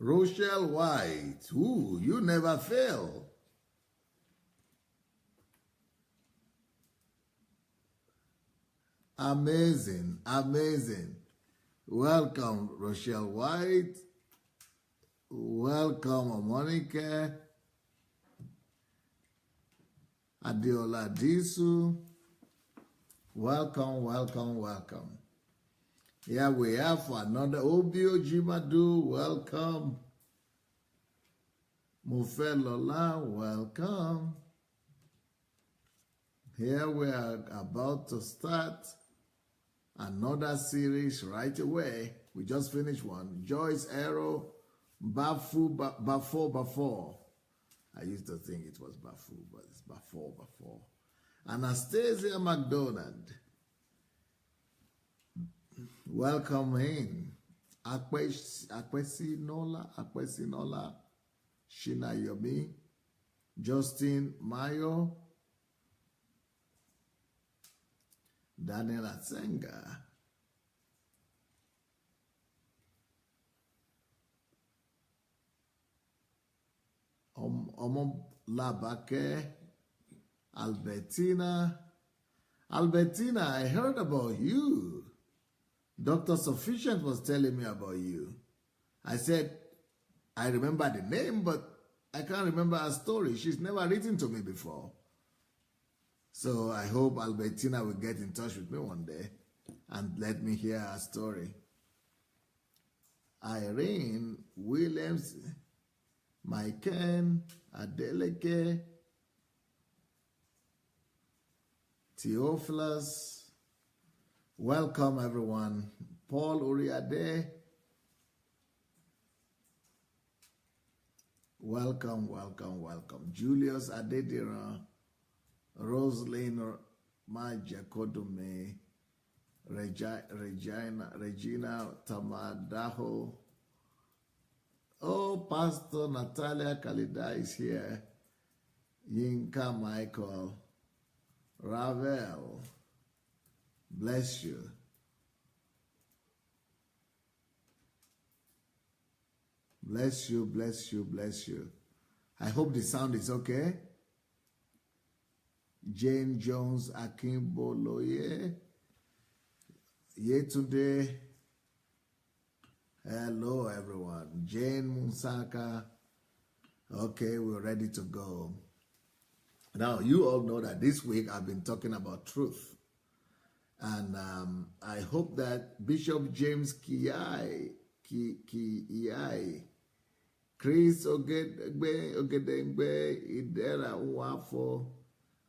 Rochelle White. Ooh, you never fail. Amazing, amazing. Welcome, Rochelle White. Welcome, Monica. Adeola. Welcome, welcome, welcome. Here we have for another Obio Jimadu. Welcome. Mufelola, welcome. Here we are about to start another series right away. We just finished one. Joyce Arrow, Bafo. I used to think it was Bafu, but it's Bafo. Anastasia McDonald. Welcome in. Akwesi Nola, Shina Yomi, Justin Mayo, Daniel Atsenga, Omom Labake, Albertina, I heard about you. Dr. Sufficient was telling me about you. I said, I remember the name, but I can't remember her story. She's never written to me before. So I hope Albertina will get in touch with me one day and let me hear her story. Irene Williams, Maiken, Adeleke, Theophilus. Welcome, everyone. Paul Uriade. Welcome. Julius Adedira. Roslyn Majakodume. Regina Tamadaho. Oh, Pastor Natalia Kalida is here. Yinka Michael. Ravel. Bless you. Bless you. I hope the sound is okay. Jane Jones Akimboloye. Yetunde. Hello, everyone. Jane Musaka. Okay, we're ready to go. Now, you all know that this week I've been talking about truth. And I hope that Bishop James Kiyai, Chris Ogedengbe, Idera Uwafo,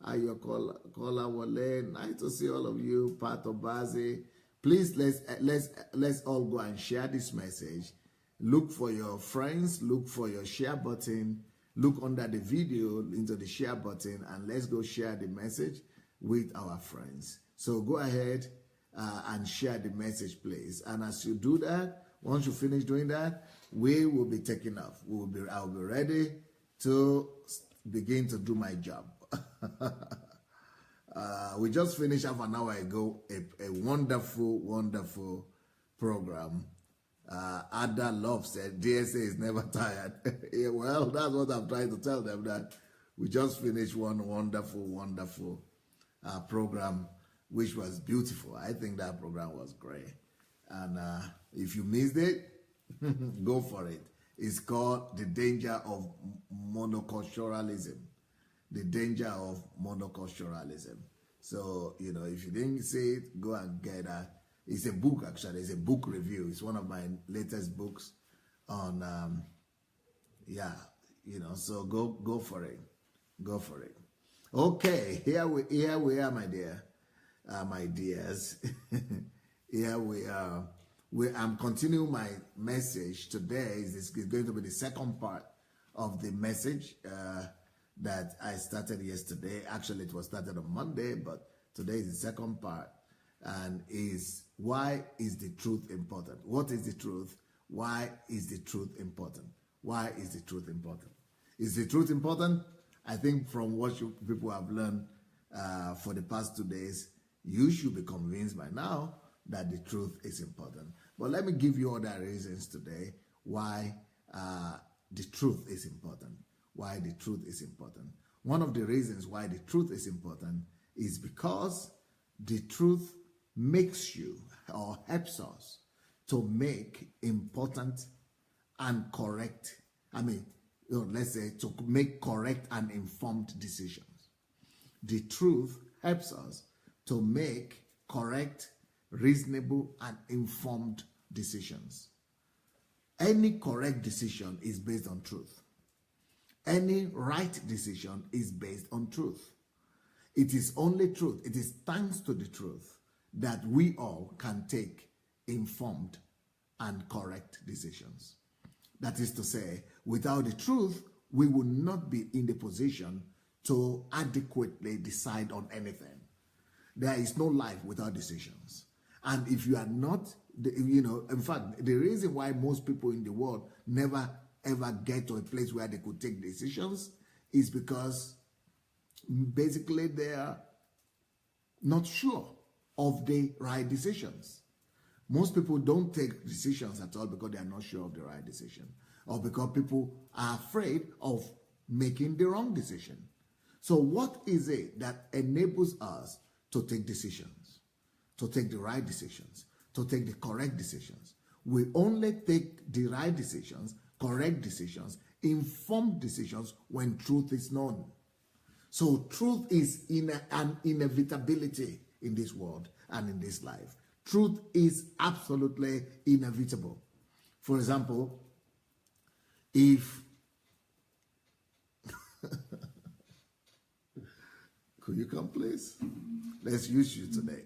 Ayokola Wale, nice to see all of you, Pat Obazi. Please, let's all go and share this message. Look for your friends, look for your share button, look under the video into the share button, and let's go share the message with our friends. So go ahead and share the message, please. And as you do that, once you finish doing that, we will be taking off. I'll be ready to begin to do my job. We just finished half an hour ago a wonderful program. Ada Love said, DSA is never tired. Yeah, well, that's what I'm trying to tell them, that we just finished one wonderful program, which was beautiful. I think that program was great. And if you missed it, go for it. It's called The Danger of Monoculturalism. The Danger of Monoculturalism. So, you know, if you didn't see it, go and get that. It's a book, actually. It's a book review. It's one of my latest books on, so go for it. Go for it. Okay, here we are, my dears. Here we are. I'm continuing my message today. This is going to be the second part of the message that I started yesterday. Actually, it was started on Monday, but today is the second part. And is, why is the truth important? What is the truth? Why is the truth important? Why is the truth important? Is the truth important? I think from what people have learned for the past 2 days, you should be convinced by now that the truth is important. But let me give you other reasons today why the truth is important. Why the truth is important. One of the reasons why the truth is important is because the truth makes you or helps us to make important and correct, let's say to make correct and informed decisions. The truth helps us to make correct, reasonable, and informed decisions. Any correct decision is based on truth. Any right decision is based on truth. It is only truth. It is thanks to the truth that we all can take informed and correct decisions. That is to say, without the truth, we will not be in the position to adequately decide on anything. There is no life without decisions. And if you are not, in fact, the reason why most people in the world never ever get to a place where they could take decisions is because basically they are not sure of the right decisions. Most people don't take decisions at all because they are not sure of the right decision, or because people are afraid of making the wrong decision. So what is it that enables us to take decisions, to take the right decisions, to take the correct decisions? We only take the right decisions, correct decisions, informed decisions when truth is known. So truth is an inevitability in this world and in this life. Truth is absolutely inevitable. For example, if could you come please? Let's use you today.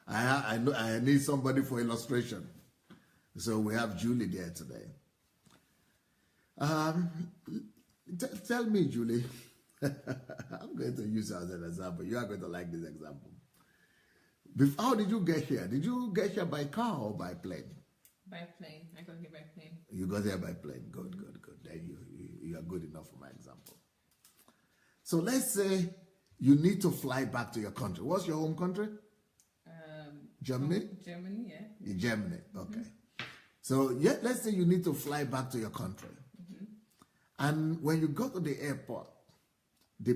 I need somebody for illustration. So we have Julie there today. Tell me, Julie. I'm going to use her as an example. You are going to like this example. How did you get here? Did you get here by car or by plane? By plane. I got here by plane. You got here by plane. Good, good, good. Then you are good enough for my example. So let's say you need to fly back to your country. What's your home country? Germany? Germany, yeah. Germany, okay. So let's say you need to fly back to your country. And when you go to the airport, the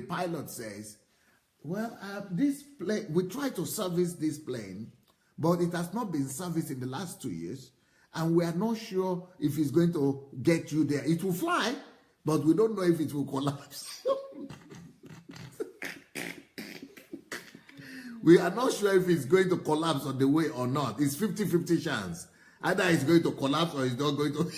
pilot says, well, this plane, we tried to service this plane, but it has not been serviced in the last 2 years, and we are not sure if it's going to get you there. It will fly, but we don't know if it will collapse. We are not sure if it's going to collapse on the way or not. It's 50-50 chance. Either it's going to collapse or it's not going to.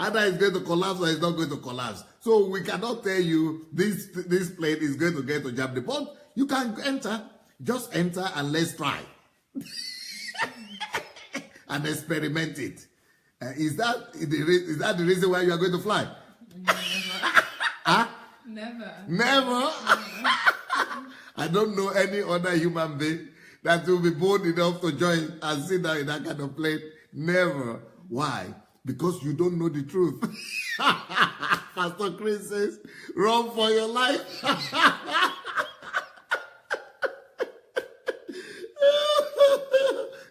Either it's going to collapse or it's not going to collapse. So we cannot tell you this plane is going to get to Germany. But you can enter. Just enter and let's try. And experiment it. Is that the reason why you are going to fly? Never. Huh? Never. Never? I don't know any other human being that will be bold enough to join and sit down in that kind of plane. Never. Why? Because you don't know the truth. Pastor Chris says, run for your life.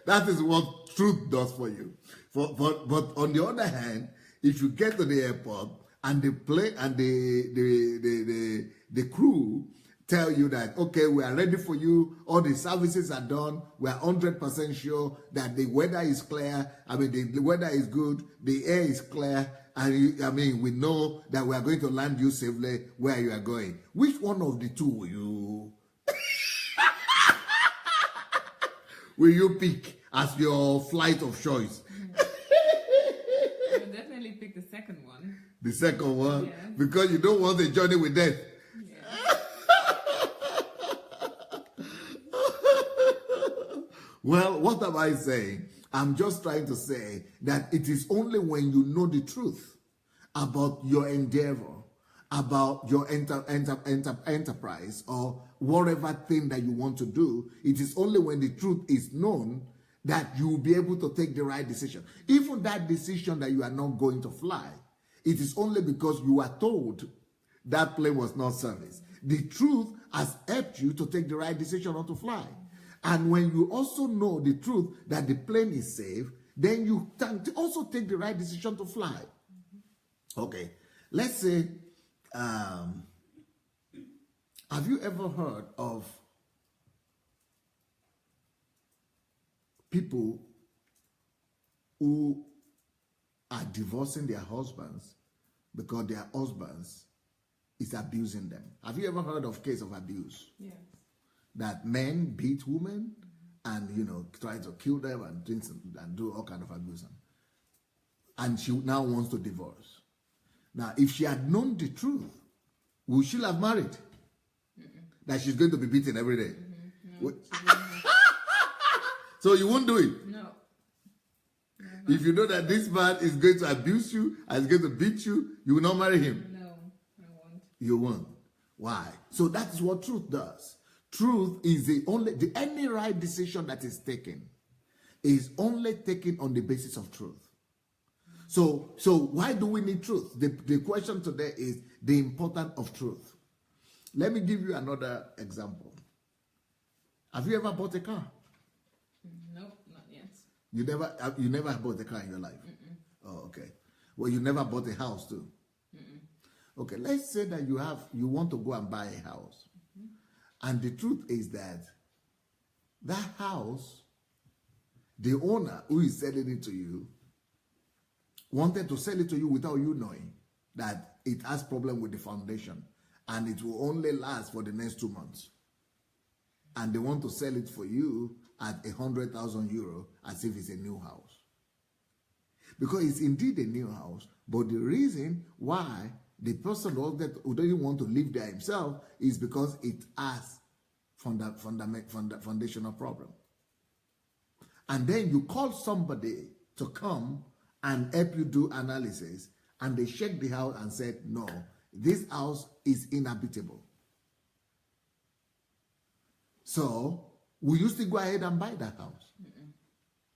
That is what truth does for you. But on the other hand, if you get to the airport and the plane and the crew tell you that, okay, we are ready for you, all the services are done, we are 100% sure that the weather is clear, the weather is good, the air is clear, and we know that we are going to land you safely where you are going. Which one of the two will you pick as your flight of choice? I would definitely pick the second one. The second one? Yeah. Because you don't want a journey with death. Yeah. Well, what am I saying? I'm just trying to say that it is only when you know the truth about your endeavor, about your enterprise, or whatever thing that you want to do, it is only when the truth is known that you will be able to take the right decision. Even that decision that you are not going to fly, it is only because you are told that plane was not serviced. The truth has helped you to take the right decision not to fly. And when you also know the truth that the plane is safe, then you can also take the right decision to fly. Okay, let's say, have you ever heard of people who are divorcing their husbands because their husbands is abusing them? Have you ever heard of case of abuse? Yes. That men beat women and, you know, try to kill them and do all kind of abuse. And she now wants to divorce. Now, if she had known the truth, would she have married? That she's going to be beaten every day? No, So you won't do it? no. If you know that this man is going to abuse you and is going to beat you, you will not marry him. No, I won't. You won't. Why? So that is what truth does. Truth is any right decision that is taken is only taken on the basis of truth. So why do we need truth? The question today is the importance of truth. Let me give you another example. Have you ever bought a car? Nope, not yet. You never bought a car in your life? Oh, okay. Well, you never bought a house too? Okay, let's say that you want to go and buy a house. And the truth is that house, the owner who is selling it to you, wanted to sell it to you without you knowing that it has problem with the foundation and it will only last for the next 2 months. And they want to sell it for you at 100,000 euro as if it's a new house. Because it's indeed a new house, but the reason why the person who doesn't want to live there himself is because it has foundational problem. And then you call somebody to come and help you do analysis, and they checked the house and said, no, this house is inhabitable. So, will you still go ahead and buy that house?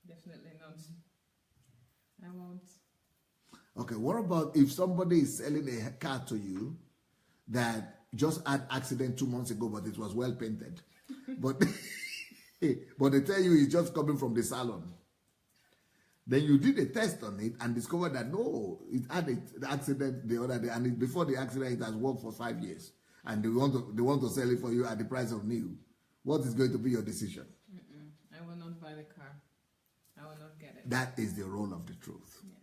Definitely not. I won't. Okay, what about if somebody is selling a car to you that just had accident 2 months ago, but it was well painted? but they tell you it's just coming from the salon. Then you did a test on it and discovered that no, it had the accident the other day, and before the accident it has worked for 5 years, and they want to sell it for you at the price of new. What is going to be your decision? I will not buy the car. I will not get it. That is the role of the truth. Yes.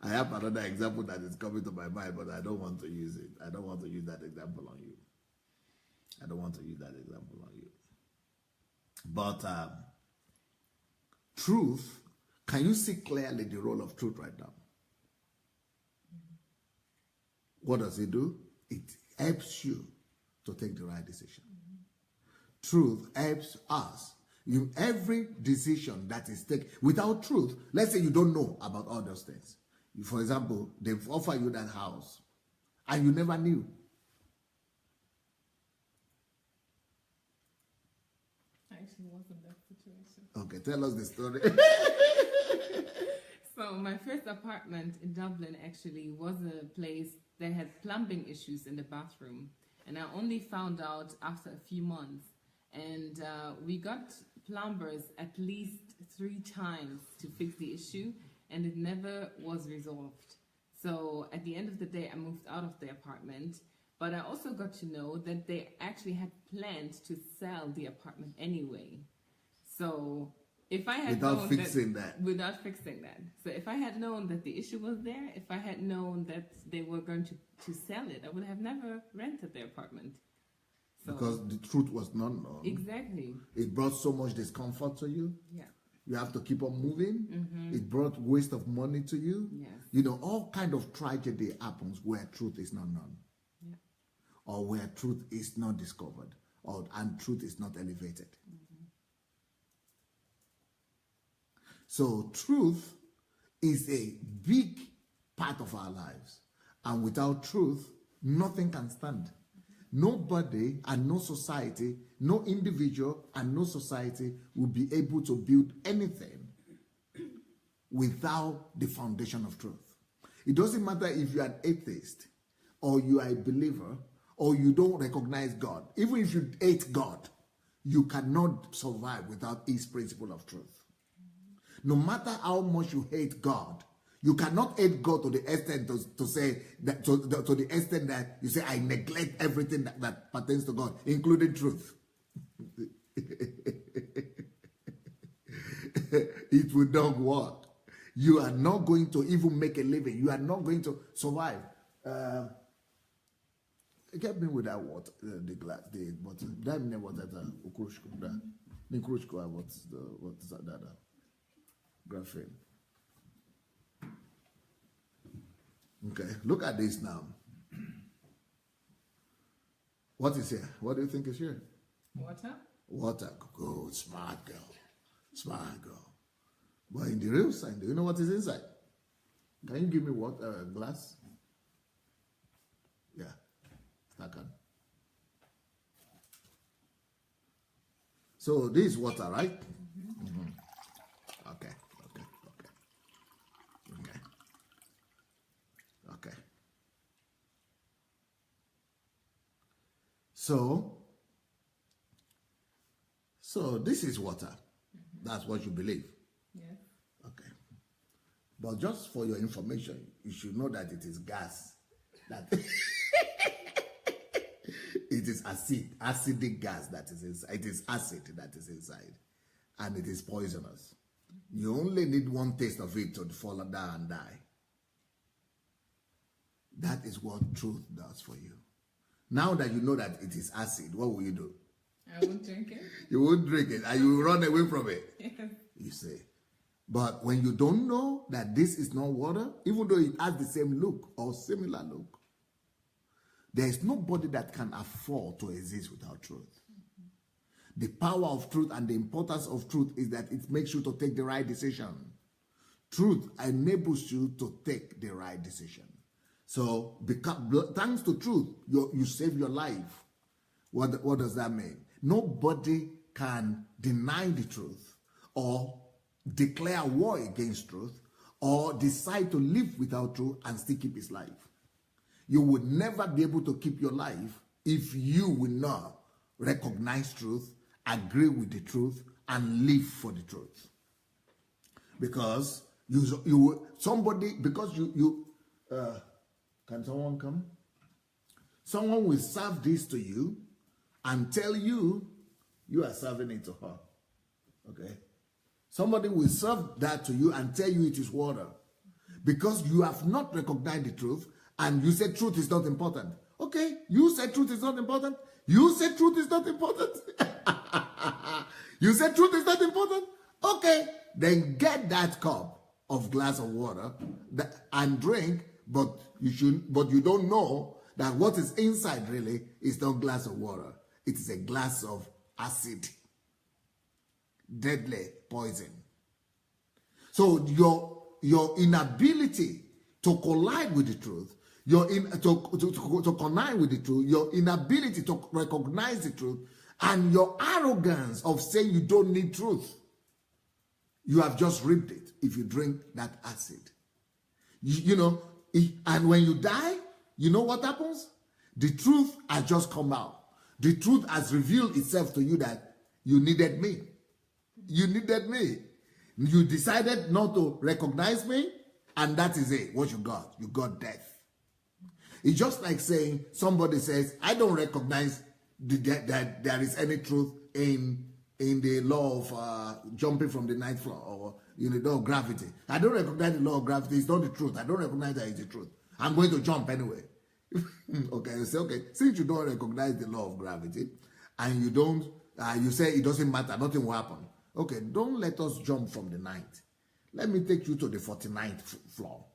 I have another example that is coming to my mind, but I don't want to use it. I don't want to use that example on you. I don't want to use that example on you. But truth, can you see clearly the role of truth right now? What does it do? It helps you to take the right decision. Truth helps us. Every decision that is taken without truth, let's say you don't know about all those things. For example, they've offered you that house and you never knew. I actually was in that situation. Okay, tell us the story. So my first apartment in Dublin actually was a place that had plumbing issues in the bathroom. And I only found out after a few months. And we got plumbers at least 3 times to fix the issue, and it never was resolved. So at the end of the day, I moved out of the apartment, but I also got to know that they actually had planned to sell the apartment anyway. So if I had without fixing that. So if I had known that the issue was there, if I had known that they were going to sell it, I would have never rented the apartment. So, because the truth was not known. Exactly. It brought so much discomfort to you. Yeah. You have to keep on moving. It brought waste of money to you. Yes. You know, all kind of tragedy happens where truth is not known. Yeah. Or where truth is not discovered. And truth is not elevated. So truth is a big part of our lives. And without truth, nothing can stand. Nobody and no society, no individual and no society will be able to build anything without the foundation of truth. It doesn't matter if you're an atheist or you are a believer or you don't recognize God. Even if you hate God, you cannot survive without his principle of truth. No matter how much you hate God, you cannot hate God to the extent to say that to the extent that you say, I neglect everything that pertains to God, including truth. It will not work. You are not going to even make a living. You are not going to survive. Get me with that water, the glass, the bottle. That name was that Ukrushko. Nikrushko, what's that? Graphene. Okay, look at this now. What is here? What do you think is here? Water. Water. Good, smart girl. Smart girl. But in the real side, do you know what is inside? Can you give me water, glass? Yeah. Stakan. So this is water, right? Okay. So this is water. That's what you believe. Yes. Okay. But just for your information, you should know that it is gas. That it is acidic gas that is inside. It is acid that is inside. And it is poisonous. You only need one taste of it to fall down and die. That is what truth does for you. Now that you know that it is acid, what will you do? I won't drink it. You won't drink it and you will run away from it. Yes. You say. But when you don't know that this is not water, even though it has the same look or similar look, there is nobody that can afford to exist without truth. The power of truth and the importance of truth is that it makes you to take the right decision. Truth enables you to take the right decision. So, thanks to truth, you save your life. What does that mean? Nobody can deny the truth or declare war against truth or decide to live without truth and still keep his life. You would never be able to keep your life if you will not recognize truth, agree with the truth, and live for the truth. Because can someone come? Someone will serve this to you and tell you you are serving it to her. Okay? Somebody will serve that to you and tell you it is water. Because you have not recognized the truth and you said truth is not important. Okay, you said truth is not important. You said truth is not important. You said truth is not important. Okay, then get that cup of glass of water and drink, but you don't know that what is inside really is not a glass of water. It is a glass of acid, deadly poison. So your inability to collide with the truth, to connive with the truth, your inability to recognize the truth, and your arrogance of saying you don't need truth, you have just reaped it if you drink that acid. And when you die, you know what happens? The truth has just come out. The truth has revealed itself to you that you needed me. You needed me. You decided not to recognize me, and that is it. What you got? You got death. It's just like saying, somebody says, I don't recognize that there is any truth in the law of jumping from the ninth floor or the law of gravity. I don't recognize the law of gravity. It's not the truth. I don't recognize that it's the truth. I'm going to jump anyway. Okay, you say, okay, since you don't recognize the law of gravity and you don't, you say it doesn't matter, nothing will happen. Okay, don't let us jump from the ninth. Let me take you to the 49th floor.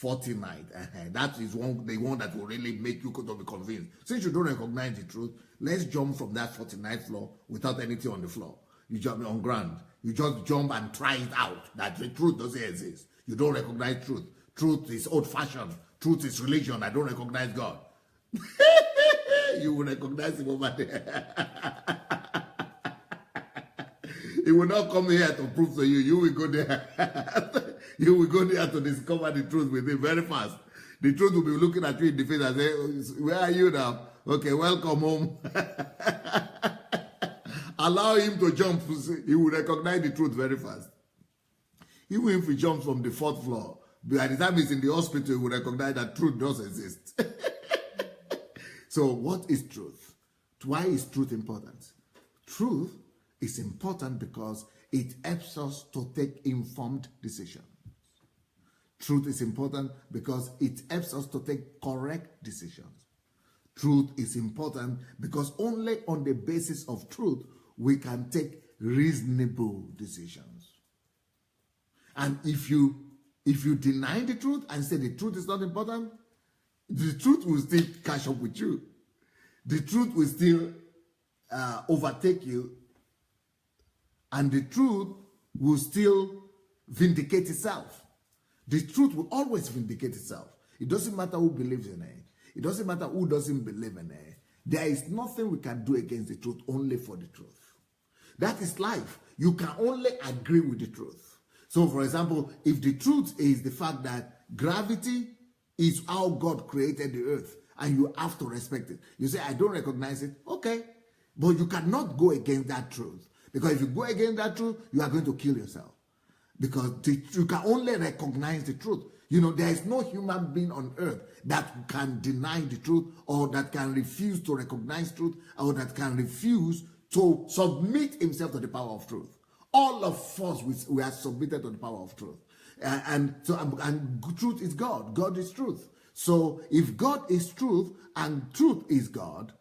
49th. That is the one that will really make you to be convinced. Since you don't recognize the truth, let's jump from that 49th floor without anything on the floor. You jump on ground. You just jump and try it out. That the truth doesn't exist. You don't recognize truth. Truth is old-fashioned. Truth is religion. I don't recognize God. You will recognize him over there. He will not come here to prove to you. You will go there. You will go there to discover the truth with him very fast. The truth will be looking at you in the face and say, where are you now? Okay, welcome home. Allow him to jump. He will recognize the truth very fast. Even if he jumps from the 4th floor, by the time he's in the hospital, he will recognize that truth does exist. So what is truth? Why is truth important? Truth is important because it helps us to take informed decisions. Truth is important because it helps us to take correct decisions. Truth is important because only on the basis of truth we can take reasonable decisions. And if you deny the truth and say the truth is not important, the truth will still catch up with you. The truth will still overtake you, and the truth will still vindicate itself. The truth will always vindicate itself. It doesn't matter who believes in it. It doesn't matter who doesn't believe in it. There is nothing we can do against the truth, only for the truth. That is life. You can only agree with the truth. So, for example, if the truth is the fact that gravity is how God created the earth, and you have to respect it. You say, I don't recognize it. Okay. But you cannot go against that truth. Because if you go against that truth, you are going to kill yourself. Because you can only recognize the truth. You know, there is no human being on earth that can deny the truth, or that can refuse to recognize truth, or that can refuse to submit himself to the power of truth. All of us, we are submitted to the power of truth. And truth is God. God is truth. So if God is truth and truth is God,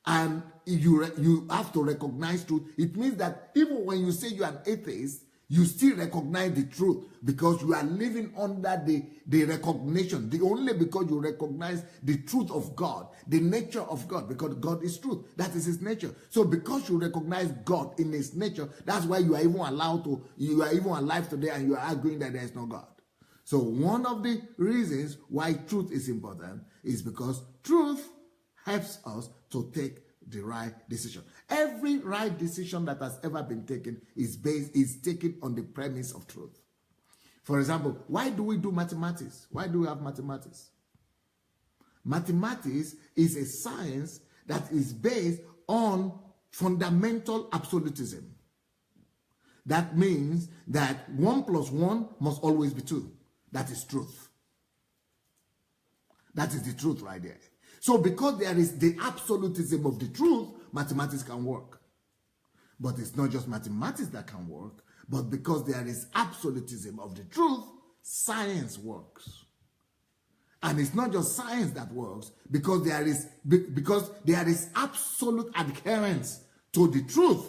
and you have to recognize truth, it means that even when you say you are an atheist, you still recognize the truth, because you are living under the recognition. Only because you recognize the truth of God, the nature of God, because God is truth. That is his nature. So because you recognize God in his nature, that's why you are even alive today, and you are arguing that there is no God. So one of the reasons why truth is important is because truth helps us to take the right decision. Every right decision that has ever been taken is taken on the premise of truth. For example, why do we do mathematics? Why do we have mathematics? Mathematics is a science that is based on fundamental absolutism. That means that 1 plus 1 must always be 2. That is truth. That is the truth right there. So because there is the absolutism of the truth, mathematics can work. But it's not just mathematics that can work, but because there is absolutism of the truth, science works. And it's not just science that works, because there is absolute adherence to the truth.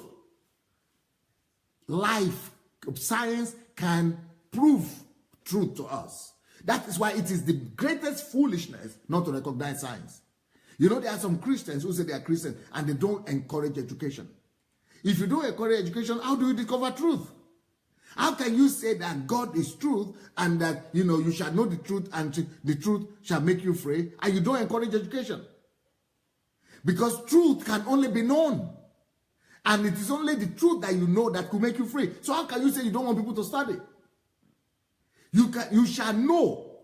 Science can prove truth to us. That is why it is the greatest foolishness not to recognize science. You know, there are some Christians who say they are Christians and they don't encourage education. If you don't encourage education, how do you discover truth? How can you say that God is truth and that, you know, you shall know the truth and the truth shall make you free, and you don't encourage education? Because truth can only be known. And it is only the truth that you know that could make you free. So how can you say you don't want people to study? You shall know.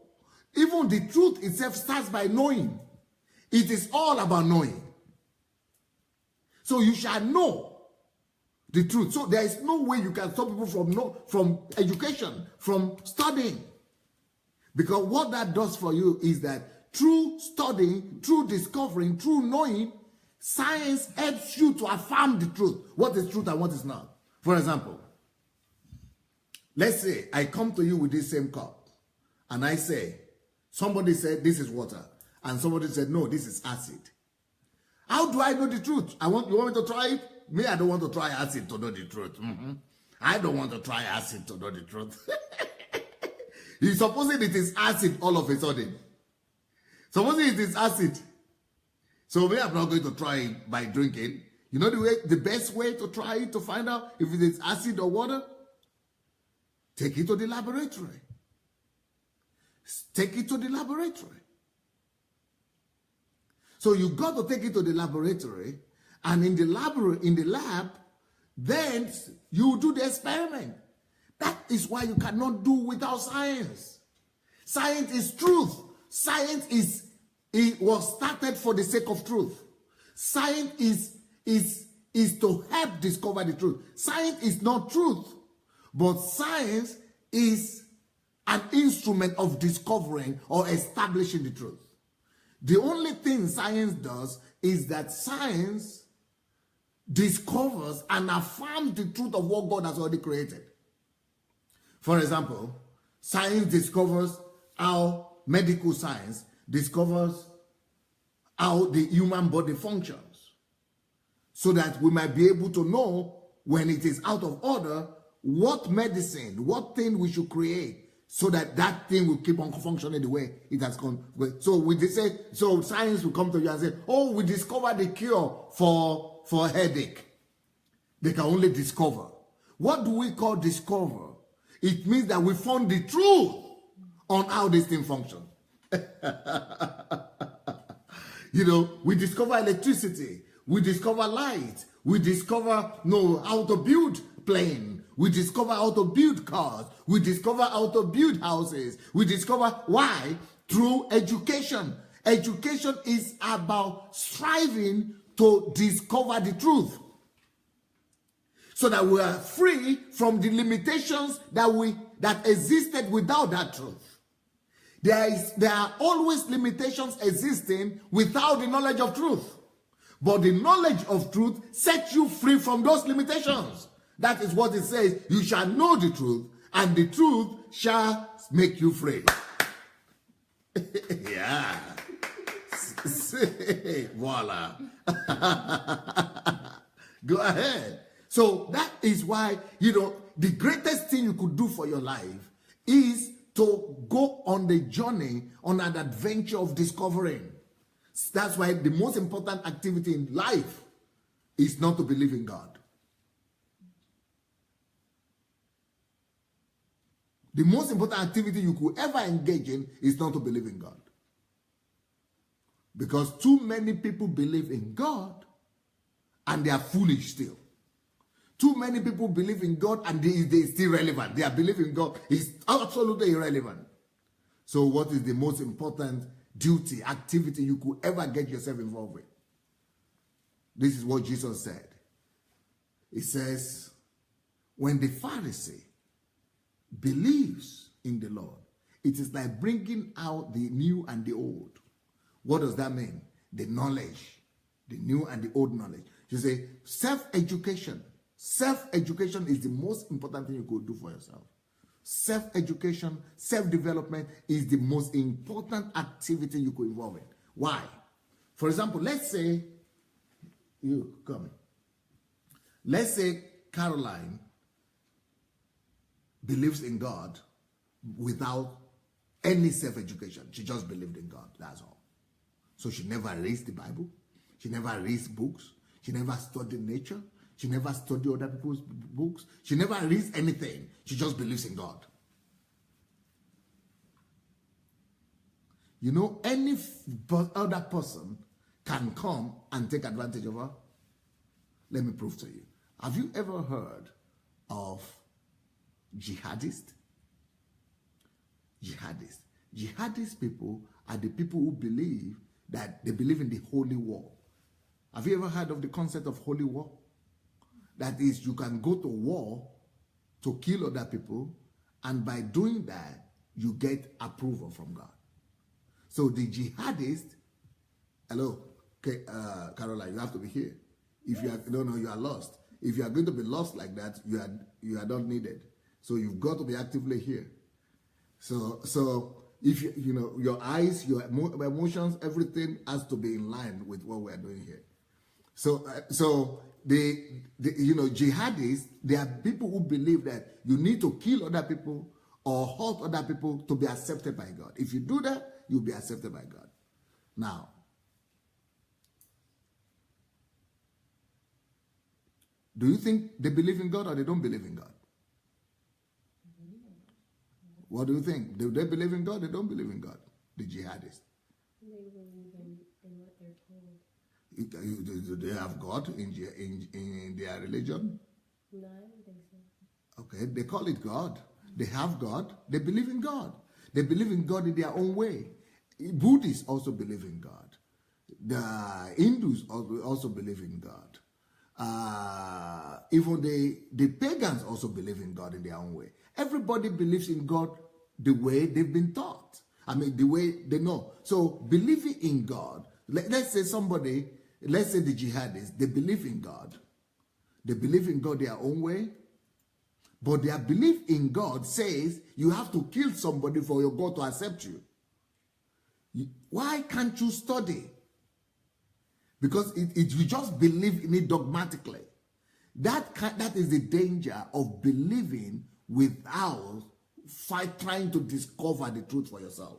Even the truth itself starts by knowing. It is all about knowing. So you shall know the truth. So there is no way you can stop people from education, from studying. Because what that does for you is that through studying, through discovering, through knowing, science helps you to affirm the truth. What is truth and what is not. For example, let's say I come to you with this same cup and I say, somebody said this is water, and somebody said no, this is acid. How do I know the truth? You want me to try it? Me, I don't want to try acid to know the truth. I don't want to try acid to know the truth. Supposing it is acid all of a sudden. Supposing it is acid. So me, I'm not going to try it by drinking. You know the best way to try it to find out if it is acid or water? Take it to the laboratory. Take it to the laboratory. So you got to take it to the laboratory, and in the lab, then you do the experiment. That is why you cannot do without science. Science is truth. Science it was started for the sake of truth. Science is to help discover the truth. Science is not truth, but science is an instrument of discovering or establishing the truth. The only thing science does is that science discovers and affirms the truth of what God has already created. For example, science discovers how medical science discovers how the human body functions, so that we might be able to know when it is out of order what medicine, what thing we should create so that that thing will keep on functioning the way it has gone. So science will come to you and say, oh, we discovered the cure for a headache. They can only discover. What do we call discover? It means that we found the truth on how this thing functions. We discover electricity. We discover light. We discover how to build plane. We discover how to build cars. We discover how to build houses. We discover why? Through education. Education is about striving to discover the truth, so that we are free from the limitations that existed without that truth. There are always limitations existing without the knowledge of truth. But the knowledge of truth sets you free from those limitations. That is what it says. You shall know the truth, and the truth shall make you free. Yeah. Voila. Go ahead. So that is why, the greatest thing you could do for your life is to go on the journey, on an adventure of discovering. That's why the most important activity in life is not to believe in God. The most important activity you could ever engage in is not to believe in God. Because too many people believe in God and they are foolish still. Too many people believe in God and they still relevant. Their belief in God is absolutely irrelevant. So what is the most important duty, activity you could ever get yourself involved with? This is what Jesus said. He says, when the Pharisee believes in the Lord, it is like bringing out the new and the old. What does that mean? The knowledge, the new and the old knowledge. You say self-education. Self-education is the most important thing you could do for yourself. Self-education, self-development is the most important activity you could involve in. Why? For example, let's say Let's say Caroline believes in God without any self-education. She just believed in God, that's all. So she never reads the Bible. She never reads books. She never studied nature. She never studied other people's books. She never reads anything. She just believes in God. Any other person can come and take advantage of her. Let me prove to you. Have you ever heard of jihadists? Jihadist people are the people who believe that they believe in the holy war. Have you ever heard of the concept of holy war? That is, you can go to war to kill other people, and by doing that, you get approval from God. So the jihadist, hello, okay, Caroline, you have to be here. If you are, no, you are lost. If you are going to be lost like that, you are not needed. So you've got to be actively here. So if your eyes, your emotions, everything has to be in line with what we are doing here. So the jihadists, they are people who believe that you need to kill other people or hurt other people to be accepted by God. If you do that, you'll be accepted by God. Now, do you think they believe in God or they don't believe in God? What do you think? Do they believe in God or they don't believe in God? The jihadists. They believe in what they're told. Do they have God in their religion? No, I don't think so. Okay, they call it God. They have God. They believe in God. They believe in God in their own way. Buddhists also believe in God. The Hindus also believe in God. Even the pagans also believe in God in their own way. Everybody believes in God the way they've been taught. I mean, the way they know. So believing in God, let's say the jihadists, they believe in God. They believe in God their own way. But their belief in God says you have to kill somebody for your God to accept you. Why can't you study? Because you just believe in it dogmatically. That is the danger of believing without trying to discover the truth for yourself.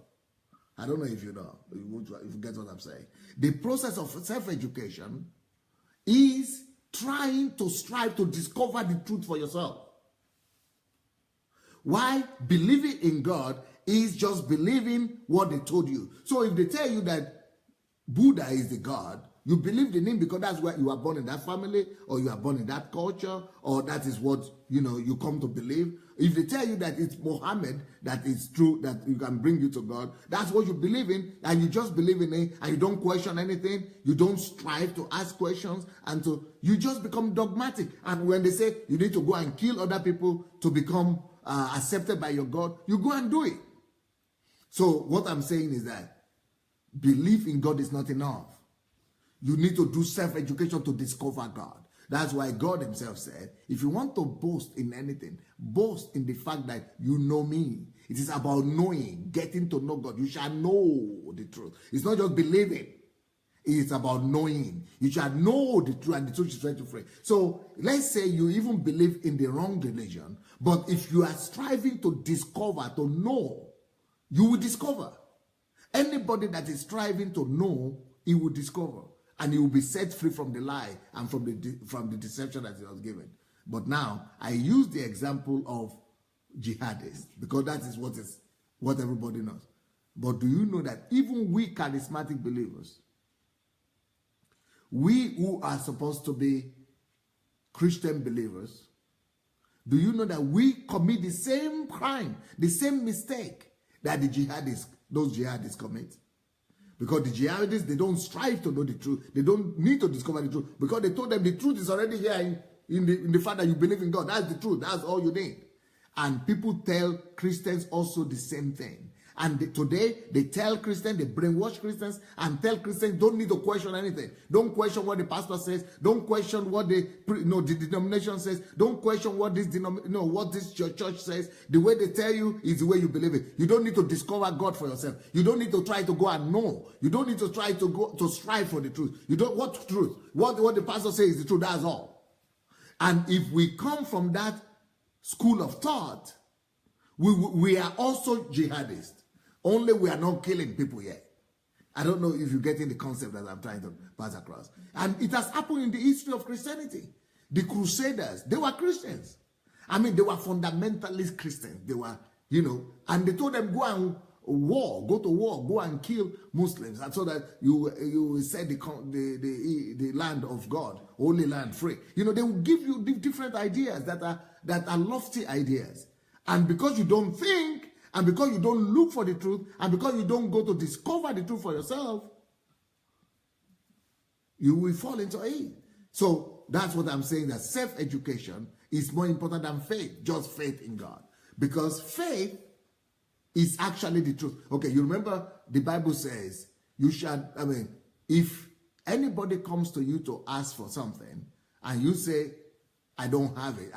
I don't know if you know, if you get what I'm saying. The process of self-education is trying to strive to discover the truth for yourself. Why? Believing in God is just believing what they told you. So if they tell you that Buddha is the God, you believed in him because that's where you are born in that family, or you are born in that culture, or that is what you come to believe. If they tell you that it's Muhammad that is true, that you can bring you to God, that's what you believe in, and you just believe in it, and you don't question anything, you don't strive to ask questions, and so you just become dogmatic. And when they say you need to go and kill other people to become accepted by your God, you go and do it. So what I'm saying is that belief in God is not enough. You need to do self-education to discover God. That's why God himself said, if you want to boast in anything, boast in the fact that you know me. It is about knowing, getting to know God. You shall know the truth. It's not just believing. It's about knowing. You shall know the truth, and the truth is set you free. So let's say you even believe in the wrong religion, but if you are striving to discover, to know, you will discover. Anybody that is striving to know, he will discover. And he will be set free from the lie and from the deception that he was given. But now, I use the example of jihadists because that is what everybody knows. But do you know that even we charismatic believers, we who are supposed to be Christian believers, do you know that we commit the same crime, the same mistake that those jihadists commit? Because the jihadists, they don't strive to know the truth. They don't need to discover the truth. Because they told them the truth is already here in the fact that you believe in God. That's the truth. That's all you need. And people tell Christians also the same thing. And today, they tell Christians, they brainwash Christians, and tell Christians don't need to question anything. Don't question what the pastor says. Don't question what the denomination says. Don't question what this church says. The way they tell you is the way you believe it. You don't need to discover God for yourself. You don't need to try to go and know. You don't need to try to go to strive for the truth. What truth? What the pastor says is the truth. That's all. And if we come from that school of thought, we are also jihadists. Only we are not killing people yet. I don't know if you're getting the concept that I'm trying to pass across. And it has happened in the history of Christianity. The Crusaders, they were Christians. I mean, they were fundamentalist Christians. They were, and they told them, go to war, go and kill Muslims, and so that you set the land of God, holy land, free. They will give you different ideas that are lofty ideas. And because you don't think, and because you don't look for the truth, and because you don't go to discover the truth for yourself, you will fall into it. So that's what I'm saying, that self-education is more important than faith, just faith in God. Because faith is actually the truth. Okay, you remember the Bible says, if anybody comes to you to ask for something, and you say, I don't have it,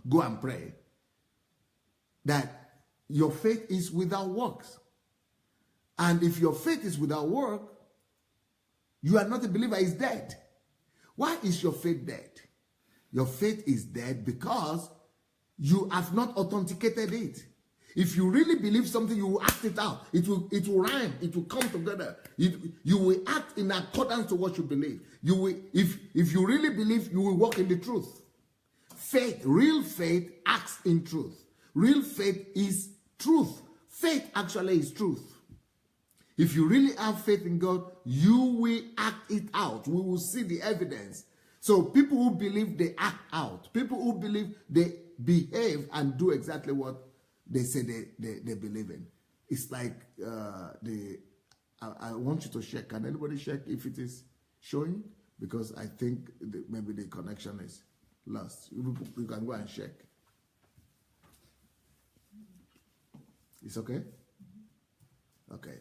go and pray, that your faith is without works. And if your faith is without work, you are not a believer, it's dead. Why is your faith dead? Your faith is dead because you have not authenticated it. If you really believe something, you will act it out. It will rhyme. It will come together. You will act in accordance to what you believe. You will, if you really believe, you will walk in the truth. Faith, real faith, acts in truth. Real faith is truth. Faith actually is truth. If you really have faith in God, you will act it out. We will see the evidence. So people who believe, they act out. People who believe, they behave and do exactly what they say they believe in. It's like I want you to check. Can anybody check if it is showing? Because I think maybe the connection is lost. You can go and check. It's okay? Okay.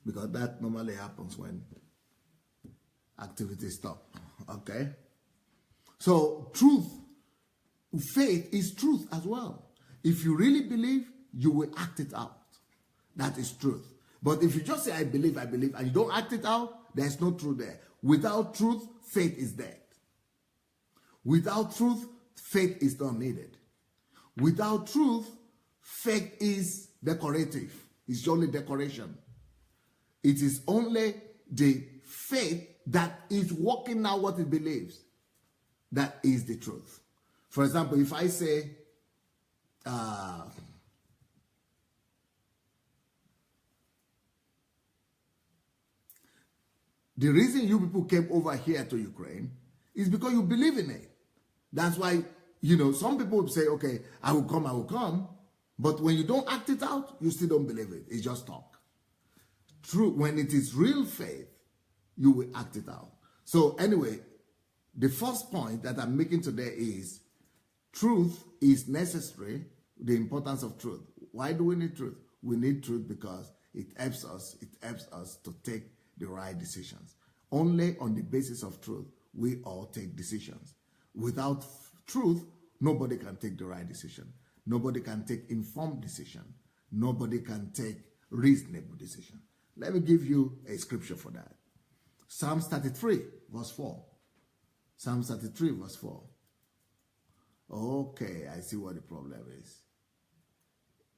Because that normally happens when activities stop. Okay? So faith is truth as well. If you really believe, you will act it out. That is truth. But if you just say, I believe, and you don't act it out, there's no truth there. Without truth, faith is dead. Without truth, faith is not needed. Without truth, faith is decorative. It's only decoration. It is only the faith that is working out what it believes. That is the truth. For example, if I say, the reason you people came over here to Ukraine is because you believe in it. That's why, some people say, okay, I will come. But when you don't act it out, you still don't believe it. It's just talk. True, when it is real faith, you will act it out. So anyway, the first point that I'm making today is truth is necessary, the importance of truth. Why do we need truth? We need truth because it helps us to take the right decisions. Only on the basis of truth, we all take decisions. Without truth, nobody can take the right decision. Nobody can take informed decision. Nobody can take reasonable decision. Let me give you a scripture for that. Psalms 33, verse 4. Psalms 33, verse 4. Okay, I see what the problem is.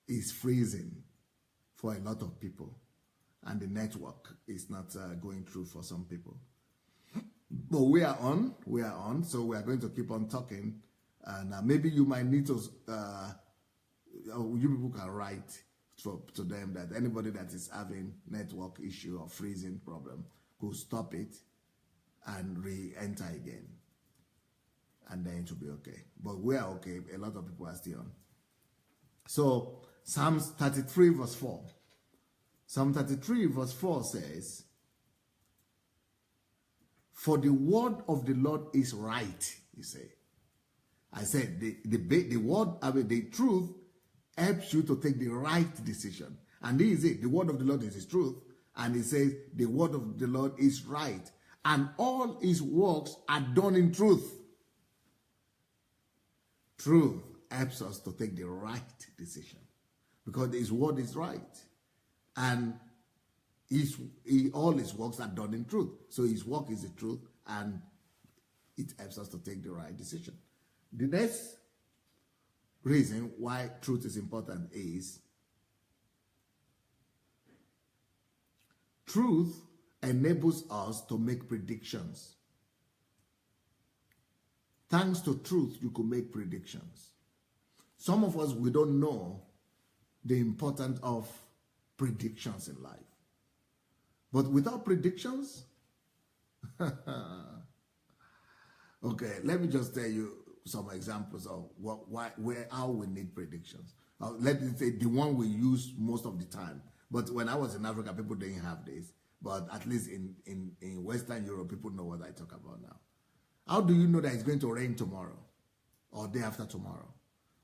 It's freezing for a lot of people. And the network is not going through for some people. But we are on, so we are going to keep on talking. And maybe you might need to, you people can write to them that anybody that is having network issue or freezing problem could stop it and re-enter again. And then it will be okay. But we are okay. A lot of people are still on. So, Psalms 33 verse 4. Psalm 33 verse 4 says, for the word of the Lord is right, you say. I said the word, the truth helps you to take the right decision. And this is it. The word of the Lord is his truth. And he says the word of the Lord is right. And all his works are done in truth. Truth helps us to take the right decision. Because his word is right. And all his works are done in truth. So his work is the truth, and it helps us to take the right decision. The next reason why truth is important is truth enables us to make predictions. Thanks to truth, you could make predictions. Some of us, we don't know the importance of predictions in life. But without predictions, okay, let me just tell you some examples of how we need predictions. Let me say the one we use most of the time. But when I was in Africa, people didn't have this. But at least in Western Europe, people know what I talk about now. How do you know that it's going to rain tomorrow or day after tomorrow?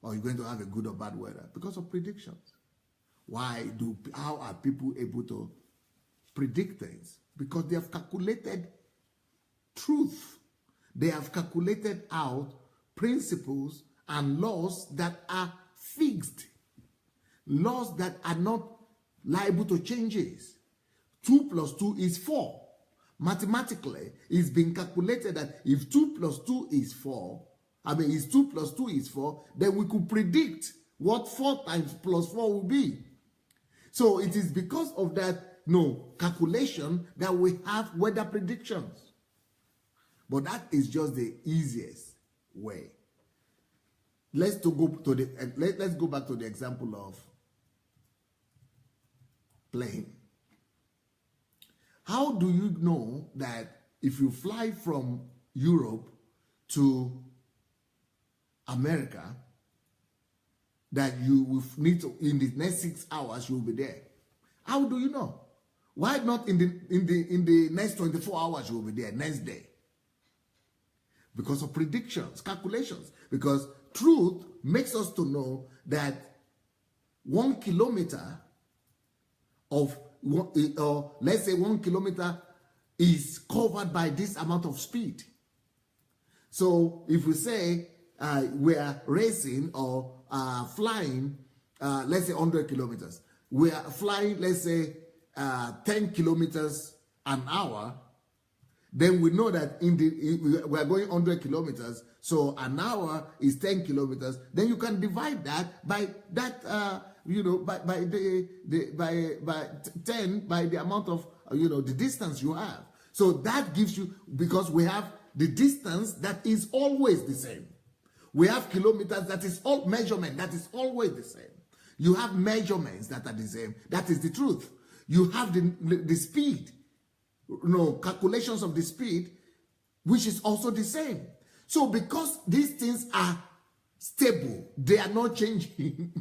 Or you're going to have a good or bad weather? Because of predictions. How are people able to predict things? Because they have calculated truth. They have calculated out principles and laws that are fixed. Laws that are not liable to changes. 2 plus 2 is 4. Mathematically, it's been calculated that if 2 plus 2 is 4, if 2 plus 2 is 4, then we could predict what 4 times plus 4 will be. So it is because of that calculation that we have weather predictions. But that is just the easiest way. Let's go back to the example of plane. How do you know that if you fly from Europe to America that you will need to, in the next 6 hours, you will be there. How do you know? Why not in the next 24 hours you will be there, next day? Because of predictions, calculations. Because truth makes us to know that 1 kilometer of, or let's say 1 kilometer is covered by this amount of speed. So if we say we are racing or flying, let's say 100 kilometers, we are flying, let's say 10 kilometers an hour, then we know that we are going 100 kilometers, so an hour is 10 kilometers. Then you can divide that by that, by 10 by the amount of, the distance you have. So that gives you, because we have the distance that is always the same. We have kilometers that is all measurement that is always the same. You have measurements that are the same. That is the truth. You have the speed, calculations of the speed, which is also the same. So because these things are stable, they are not changing.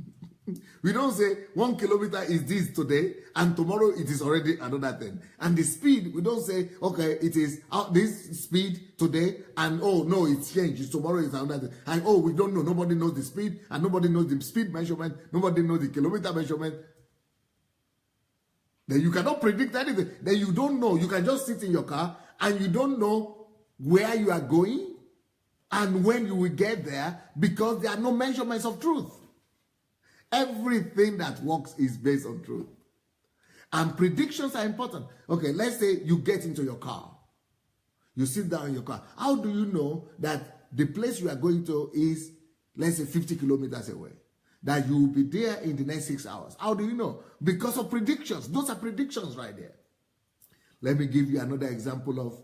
We don't say 1 kilometer is this today and tomorrow it is already another thing. And the speed, we don't say, okay, it is this speed today and oh no, it's changed. Tomorrow is another thing. And oh, we don't know. Nobody knows the speed and nobody knows the speed measurement. Nobody knows the kilometer measurement. Then you cannot predict anything. Then you don't know. You can just sit in your car and you don't know where you are going and when you will get there because there are no measurements of truth. Everything that works is based on truth. And predictions are important. Okay, let's say you get into your car. You sit down in your car. How do you know that the place you are going to is, let's say, 50 kilometers away? That you will be there in the next 6 hours. How do you know? Because of predictions. Those are predictions right there. Let me give you another example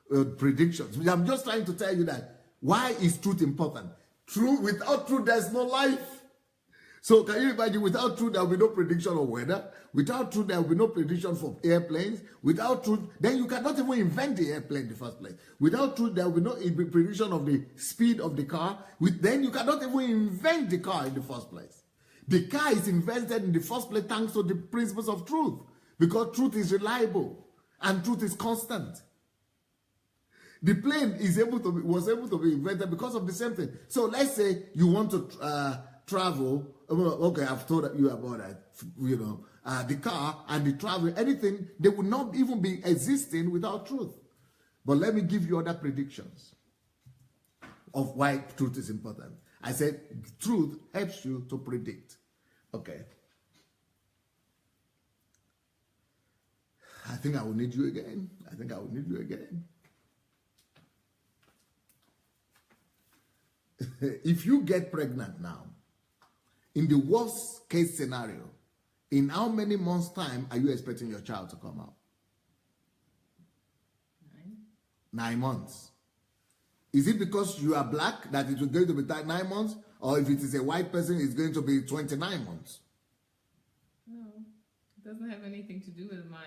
of predictions. I'm just trying to tell you that why is truth important? Without truth, there's no life. So can you imagine, without truth, there will be no prediction of weather. Without truth, there will be no prediction for airplanes. Without truth, then you cannot even invent the airplane in the first place. Without truth, there will be no prediction of the speed of the car. Then you cannot even invent the car in the first place. The car is invented in the first place thanks to the principles of truth. Because truth is reliable and truth is constant. The plane was able to be invented because of the same thing. So let's say you want to travel. Okay, I've told you about that. The car and the travel, anything, they would not even be existing without truth. But let me give you other predictions of why truth is important. I said truth helps you to predict. Okay. I think I will need you again. If you get pregnant now, in the worst case scenario, in how many months' time are you expecting your child to come out? 9 months. Is it because you are black that it is going to be 9 months? Or if it is a white person, it's going to be 29 months? No, it doesn't have anything to do with my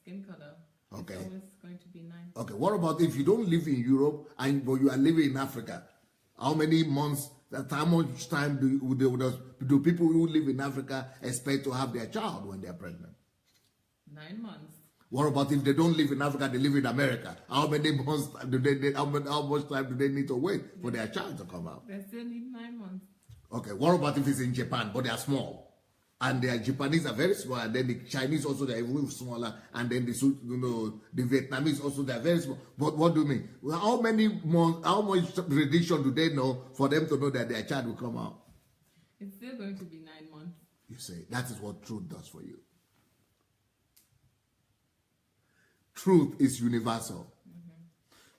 skin color. Okay. It's always going to be 9. Okay, what about if you don't live in Europe but you are living in Africa? How many months, how much time do people who live in Africa expect to have their child when they are pregnant? 9 months. What about if they don't live in Africa, they live in America? How many months how much time do they need to wait for their child to come out? They still need 9 months. Okay, what about if it's in Japan, but they are small? And the Japanese are very small, and then the Chinese also, they are even smaller, and then the Vietnamese also, they are very small. But what do you mean? Well, how much prediction do they know for them to know that their child will come out? It's still going to be 9 months. You say, that is what truth does for you. Truth is universal.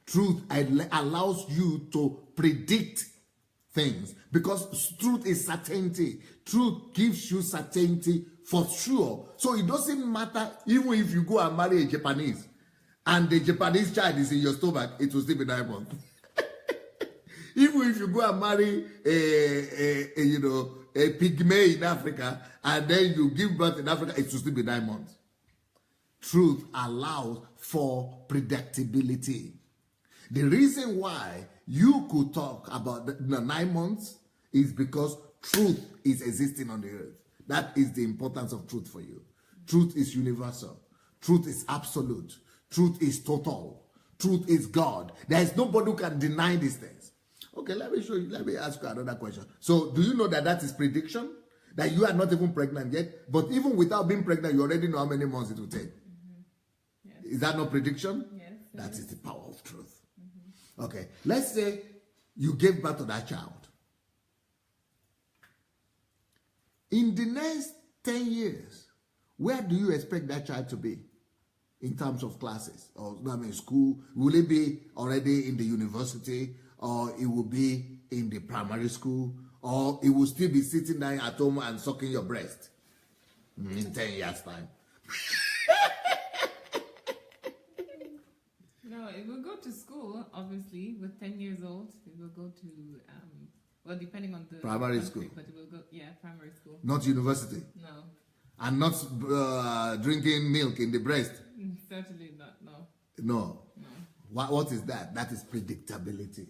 Truth allows you to predict things because truth is certainty. Truth gives you certainty for sure. So it doesn't matter even if you go and marry a Japanese and the Japanese child is in your stomach, it will still be 9 months. Even if you go and marry a pygmy in Africa and then you give birth in Africa, it will still be 9 months. Truth allows for predictability. The reason why you could talk about the 9 months is because truth is existing on the earth. That is the importance of truth for you. Truth is universal. Truth is absolute. Truth is total. Truth is God. There is nobody who can deny these things. Okay, let me show you. Let me ask you another question. So, do you know that that is prediction? That you are not even pregnant yet, but even without being pregnant, you already know how many months it will take. Yes. Is that not prediction? Yes. That is the power of truth. Okay, let's say you gave birth to that child. In the next 10 years, where do you expect that child to be in terms of classes? Or, I mean, school? Will it be already in the university? Or it will be in the primary school? Or it will still be sitting down at home and sucking your breast in 10 years' time? No, it will go to school, obviously, with 10 years old. It will go to, well, depending on the Primary country, school. But it will go, yeah, primary school. Not university. No, And not drinking milk in the breast. certainly not, no. No. No. What is that? That is predictability.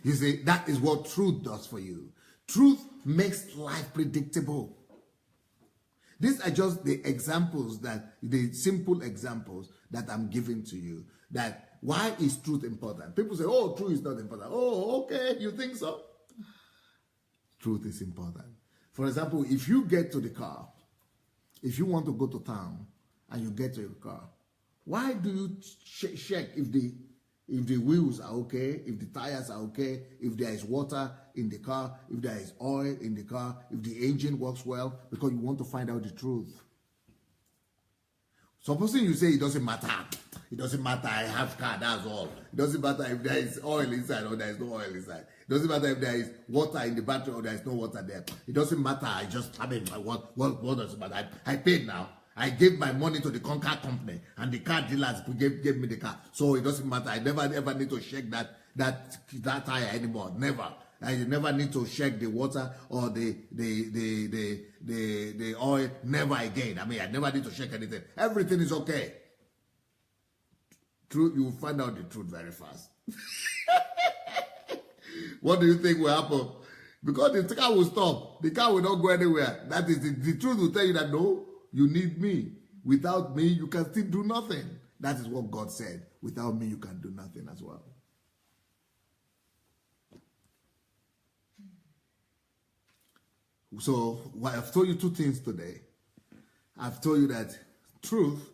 You see, that is what truth does for you. Truth makes life predictable. These are just the examples the simple examples that I'm giving to you. That why is truth important? People say, oh, truth is not important. Oh, okay, you think so? Truth is important. For example, if you get to the car, if you want to go to town and you get to your car, why do you check if the wheels are okay, if the tires are okay, if there is water in the car, if there is oil in the car, if the engine works well? Because you want to find out the truth. Supposing you say it doesn't matter. It doesn't matter, I have car, that's all. It doesn't matter if there is oil inside or there is no oil inside. It doesn't matter if there is water in the battery or there is no water there. It doesn't matter, what does it matter? I paid now. I gave my money to the car company and the car dealers gave me the car. So it doesn't matter. I never ever need to check that tire anymore. Never. I never need to check the water or the oil. Never again. I mean, I never need to check anything. Everything is okay. Truth, you will find out the truth very fast. What do you think will happen? Because the car will stop. The car will not go anywhere. That is the truth will tell you that no, you need me. Without me, you can still do nothing. That is what God said. Without me, you can do nothing as well. So, I've told you two things today. I've told you that truth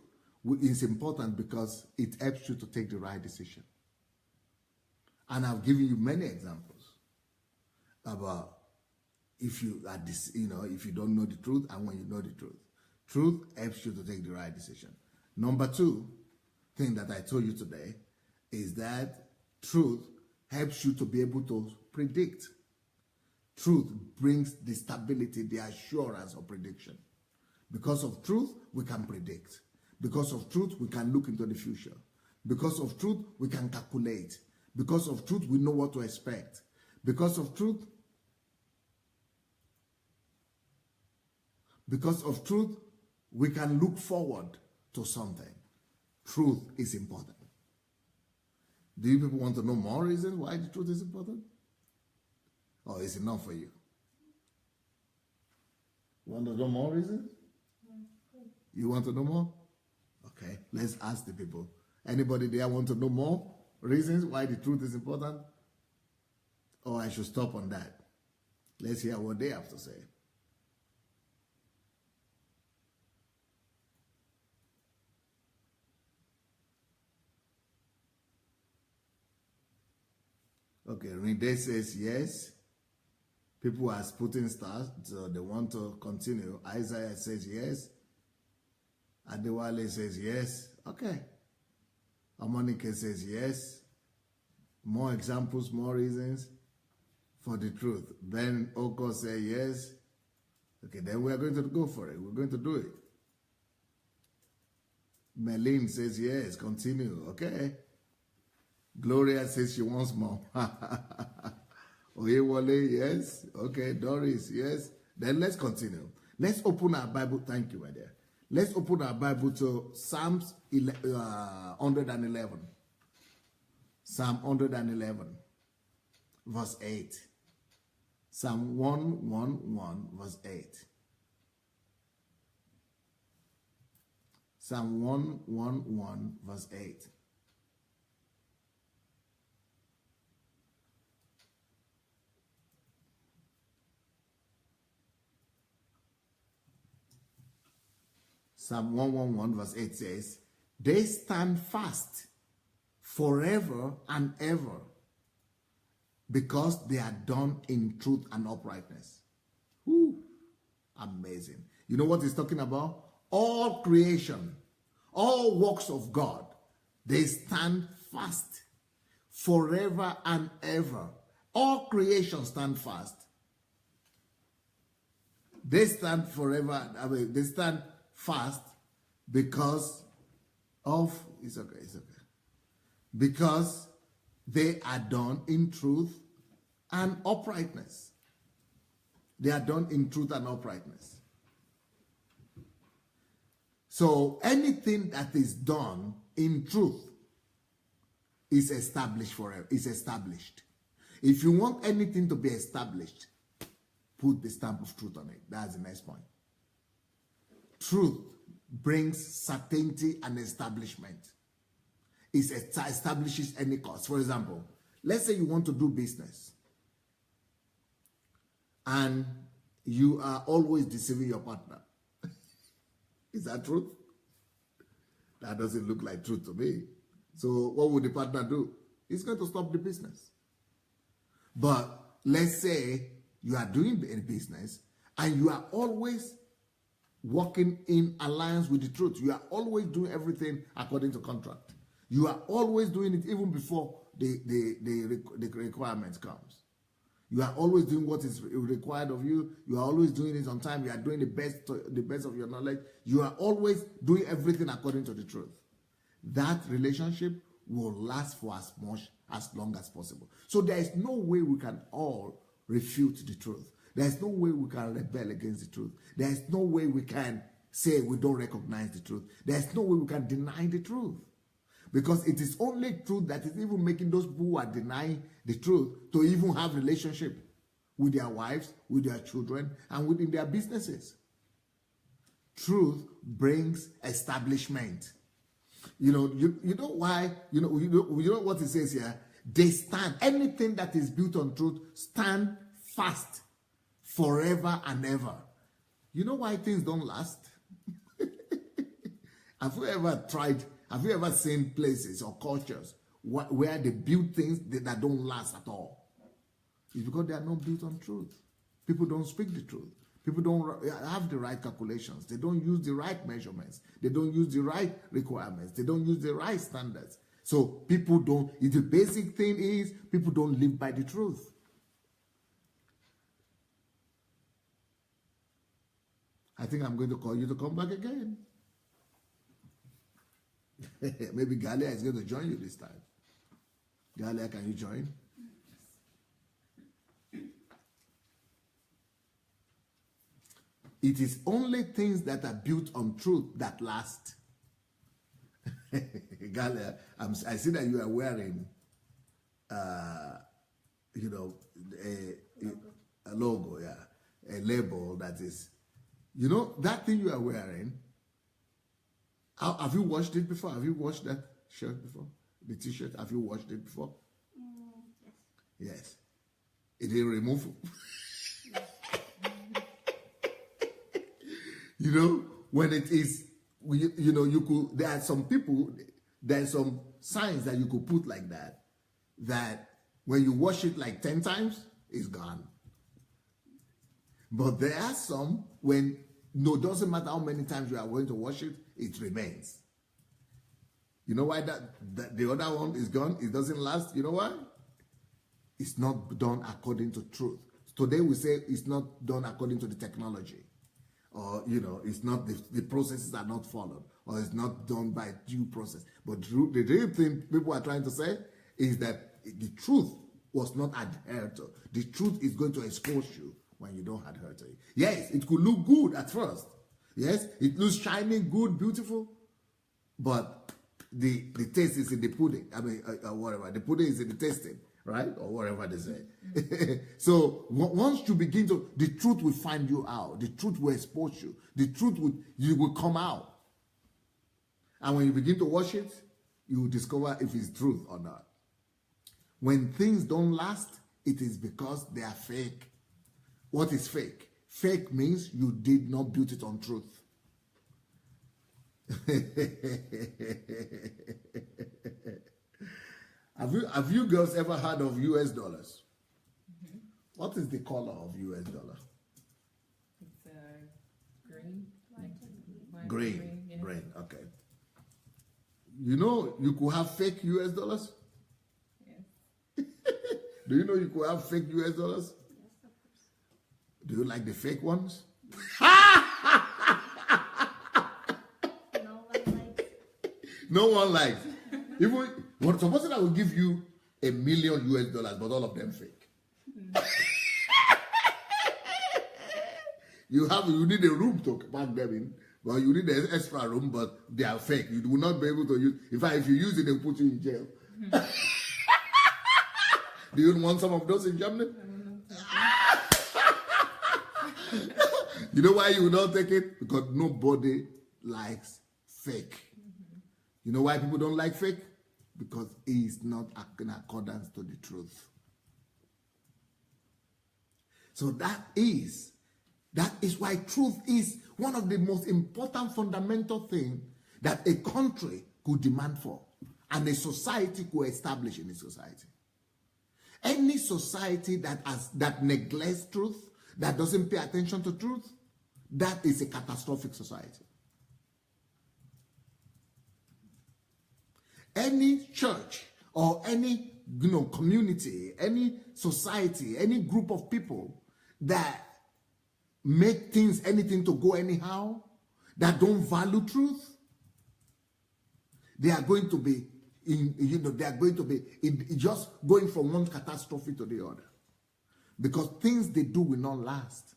is important because it helps you to take the right decision. And I've given you many examples about if you are if you don't know the truth and when you know the truth. Truth helps you to take the right decision. Number two thing that I told you today is that truth helps you to be able to predict. Truth brings the stability, the assurance of prediction. Because of truth, we can predict. Because of truth, we can look into the future. Because of truth, we can calculate. Because of truth, we know what to expect. Because of truth, we can look forward to something. Truth is important. Do you people want to know more reasons why the truth is important? Or is it enough for you? Want to know more reasons? You want to know more? Okay, let's ask the people. Anybody there want to know more reasons why the truth is important? Or I should stop on that. Let's hear what they have to say. Okay, Rinde says yes. People are putting stars, so they want to continue. Isaiah says yes. Adewale says yes. Okay. Amonike says yes. More examples, more reasons for the truth. Ben Oko says yes. Okay, then we are going to go for it. We're going to do it. Melin says yes. Continue. Okay. Gloria says she wants more. Oyewole, yes. Okay. Doris, yes. Then let's continue. Let's open our Bible. Thank you, my dear. Let's open our Bible to Psalms 111. Psalm 111. verse 8. Psalm 111, verse 8. Psalm 111, verse 8. Psalm 111, verse 8 says, they stand fast forever and ever, because they are done in truth and uprightness. Whew, amazing. You know what he's talking about? All creation, all works of God, they stand fast forever and ever. All creation stand fast. They stand forever, they stand fast because of, it's okay. Because they are done in truth and uprightness. They are done in truth and uprightness. So anything that is done in truth is established forever. Is established. If you want anything to be established, put the stamp of truth on it. That's the next point. Truth brings certainty and establishment. It establishes any cause. For example, let's say you want to do business and you are always deceiving your partner. Is that truth? That doesn't look like truth to me. So what would the partner do? He's going to stop the business. But let's say you are doing a business and you are always working in alliance with the truth. You are always doing everything according to contract. You are always doing it even before the requirement comes. You are always doing what is required of you. You are always doing it on time. You are doing the best of your knowledge. You are always doing everything according to the truth. That relationship will last for as long as possible. So there is no way we can all refute the truth. There is no way we can rebel against the truth. There is no way we can say we don't recognize the truth. There is no way we can deny the truth. Because it is only truth that is even making those people who are denying the truth to even have relationship with their wives, with their children, and within their businesses. Truth brings establishment. You know why? You know what it says here? They stand. Anything that is built on truth stand fast forever and ever. You know why things don't last? Have you ever seen places or cultures where they build things that don't last at all? It's because they are not built on truth. People don't speak the truth. People don't have the right calculations. They don't use the right measurements. They don't use the right requirements. They don't use the right standards. So people don't, the basic thing is people don't live by the truth. I think I'm going to call you to come back again. Maybe Galia is going to join you this time. Galia, can you join? It is only things that are built on truth that last. Galia, I see that you are wearing, a logo, a label that is, that thing you are wearing. Have you washed it before? Have you washed that shirt before? The t-shirt, have you washed it before? Yes. Yes. It didn't remove. When it is, you could, there are some people, there are some signs that you could put like that when you wash it like 10 times, it's gone. But there are some when, doesn't matter how many times you are going to wash it, it remains. You know why that the other one is gone? It doesn't last. You know why? It's not done according to truth. Today we say it's not done according to the technology. Or, it's not, the processes are not followed. Or it's not done by due process. But the real thing people are trying to say is that the truth was not adhered to. The truth is going to expose you when you don't adhere to it. Yes, it could look good at first. Yes, it looks shining, good, beautiful. But the taste is in the pudding. Whatever. The pudding is in the tasting, right? Or whatever they say. So once you begin to, the truth will find you out. The truth will expose you. The truth will come out. And when you begin to watch it, you will discover if it's truth or not. When things don't last, it is because they are fake. What is fake? Fake means you did not build it on truth. Have you girls ever heard of US dollars? Mm-hmm. What is the color of US dollar? It's green. Green. Yeah. Green, okay. You know you could have fake US dollars? Yes. Do you know you could have fake US dollars? Yes, of course. Do you like the fake ones? No one likes. Even supposing I will give you $1 million US, but all of them fake. You need a room to pack them in, but you need an extra room, but they are fake. You will not be able to use. In fact, if you use it, they'll put you in jail. Do you want some of those in Germany? You know why you will not take it? Because nobody likes fake. You know why people don't like fake? Because it is not in accordance to the truth. So that is why truth is one of the most important fundamental things that a country could demand for and a society could establish in a society. Any society that neglects truth, that doesn't pay attention to truth, that is a catastrophic society. Any church or any community, any society, any group of people that make anything to go anyhow, that don't value truth, they are going to be just going from one catastrophe to the other, because things they do will not last.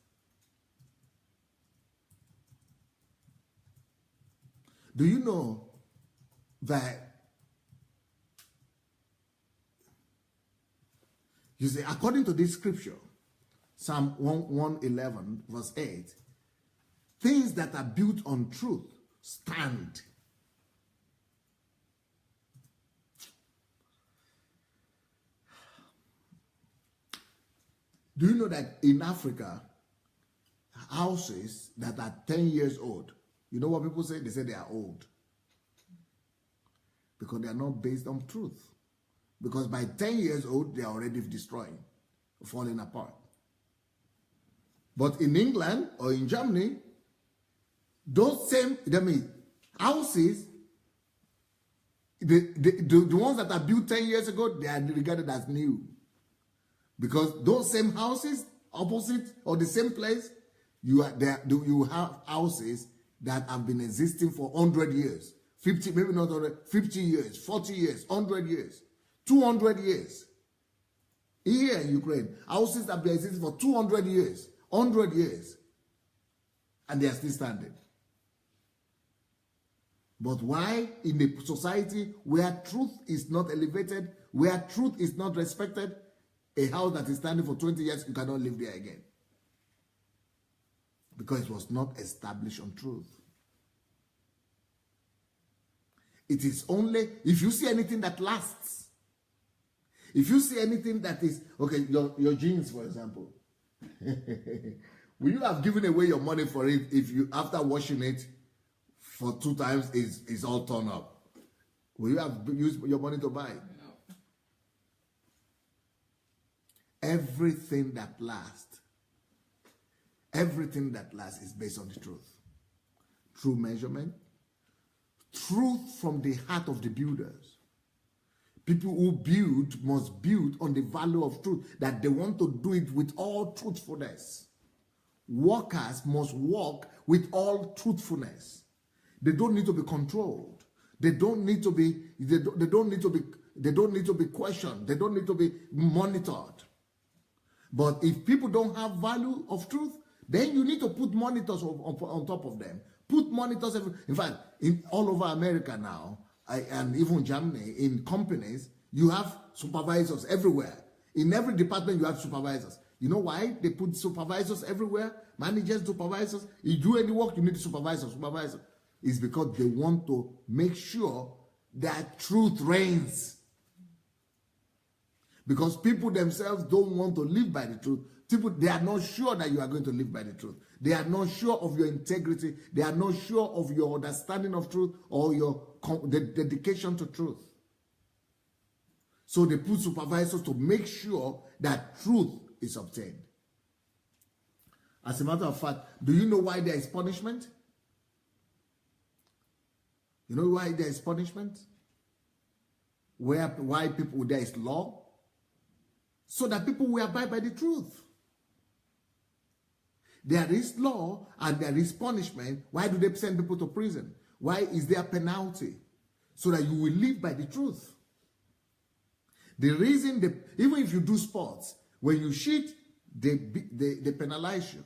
Do you know that? You see, according to this scripture, Psalm 111, verse 8, things that are built on truth stand. Do you know that in Africa, houses that are 10 years old, you know what people say? They say they are old. Because they are not based on truth. Because by 10 years old, they are already destroying, falling apart. But in England or in Germany, those same houses, the ones that are built 10 years ago, they are regarded as new. Because those same houses, opposite or the same place, you have houses that have been existing for 100 years, 50, maybe not 100, 50 years, 40 years, 100 years. 200 years. Here in Ukraine, houses have been existing for 200 years, 100 years, and they are still standing. But why? In a society where truth is not elevated, where truth is not respected, a house that is standing for 20 years, you cannot live there again. Because it was not established on truth. It is only, if you see anything that lasts, if you see anything that is, okay, your jeans, for example, will you have given away your money for it if you, after washing it for 2 times, is all torn up? Will you have used your money to buy it? No. Everything that lasts is based on the truth. True measurement, truth from the heart of the builders. People who build must build on the value of truth, that they want to do it with all truthfulness. Workers must work with all truthfulness. They don't need to be controlled. They don't need to be questioned. They don't need to be monitored. But if people don't have value of truth, then you need to put monitors on top of them. Put monitors in fact, all over America now, and even Germany, in companies, you have supervisors everywhere. In every department, you have supervisors. You know why they put supervisors everywhere? Managers, supervisors. You do any work, you need a supervisor. It's because they want to make sure that truth reigns. Because people themselves don't want to live by the truth. People, they are not sure that you are going to live by the truth. They are not sure of your integrity. They are not sure of your understanding of truth or your dedication to truth. So they put supervisors to make sure that truth is obtained. As a matter of fact, do you know why there is punishment? You know why there is punishment? Why there is law? So that people will abide by the truth. There is law and there is punishment. Why do they send people to prison? Why is there penalty? So that you will live by the truth. The reason, even if you do sports, when you cheat, they penalize you.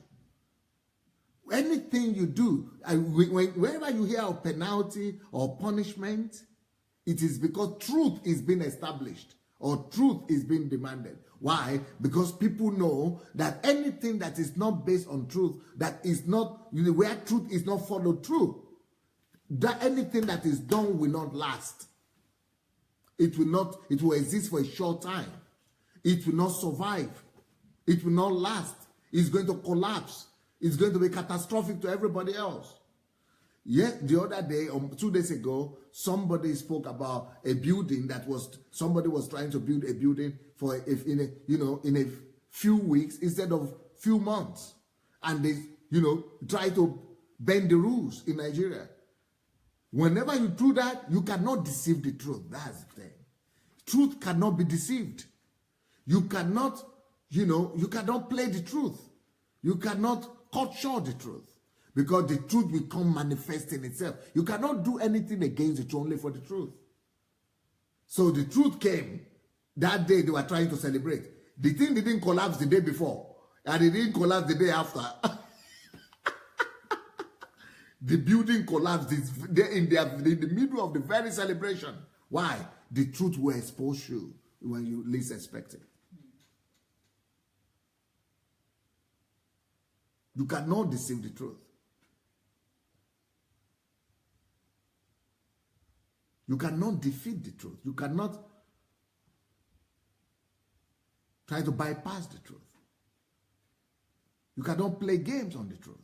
Anything you do, whenever you hear of penalty or punishment, it is because truth is being established or truth is being demanded. Why? Because people know that anything that is not based on truth, that is not, where truth is not followed through, that anything that is done will not last. It will exist for a short time. It will not survive. It will not last. It's going to collapse. It's going to be catastrophic to everybody else. Yet the other day, 2 days ago, somebody spoke about a building somebody was trying to build a building for in a few weeks instead of few months. And they, try to bend the rules in Nigeria. Whenever you do that, you cannot deceive the truth. That's the thing. Truth cannot be deceived. You cannot play the truth. You cannot cut short the truth. Because the truth will come manifest in itself. You cannot do anything against the truth, only for the truth. So the truth came. That day they were trying to celebrate. The thing didn't collapse the day before. And it didn't collapse the day after. The building collapsed in the middle of the very celebration. Why? The truth will expose you when you least expect it. You cannot deceive the truth. You cannot defeat the truth. You cannot try to bypass the truth. You cannot play games on the truth.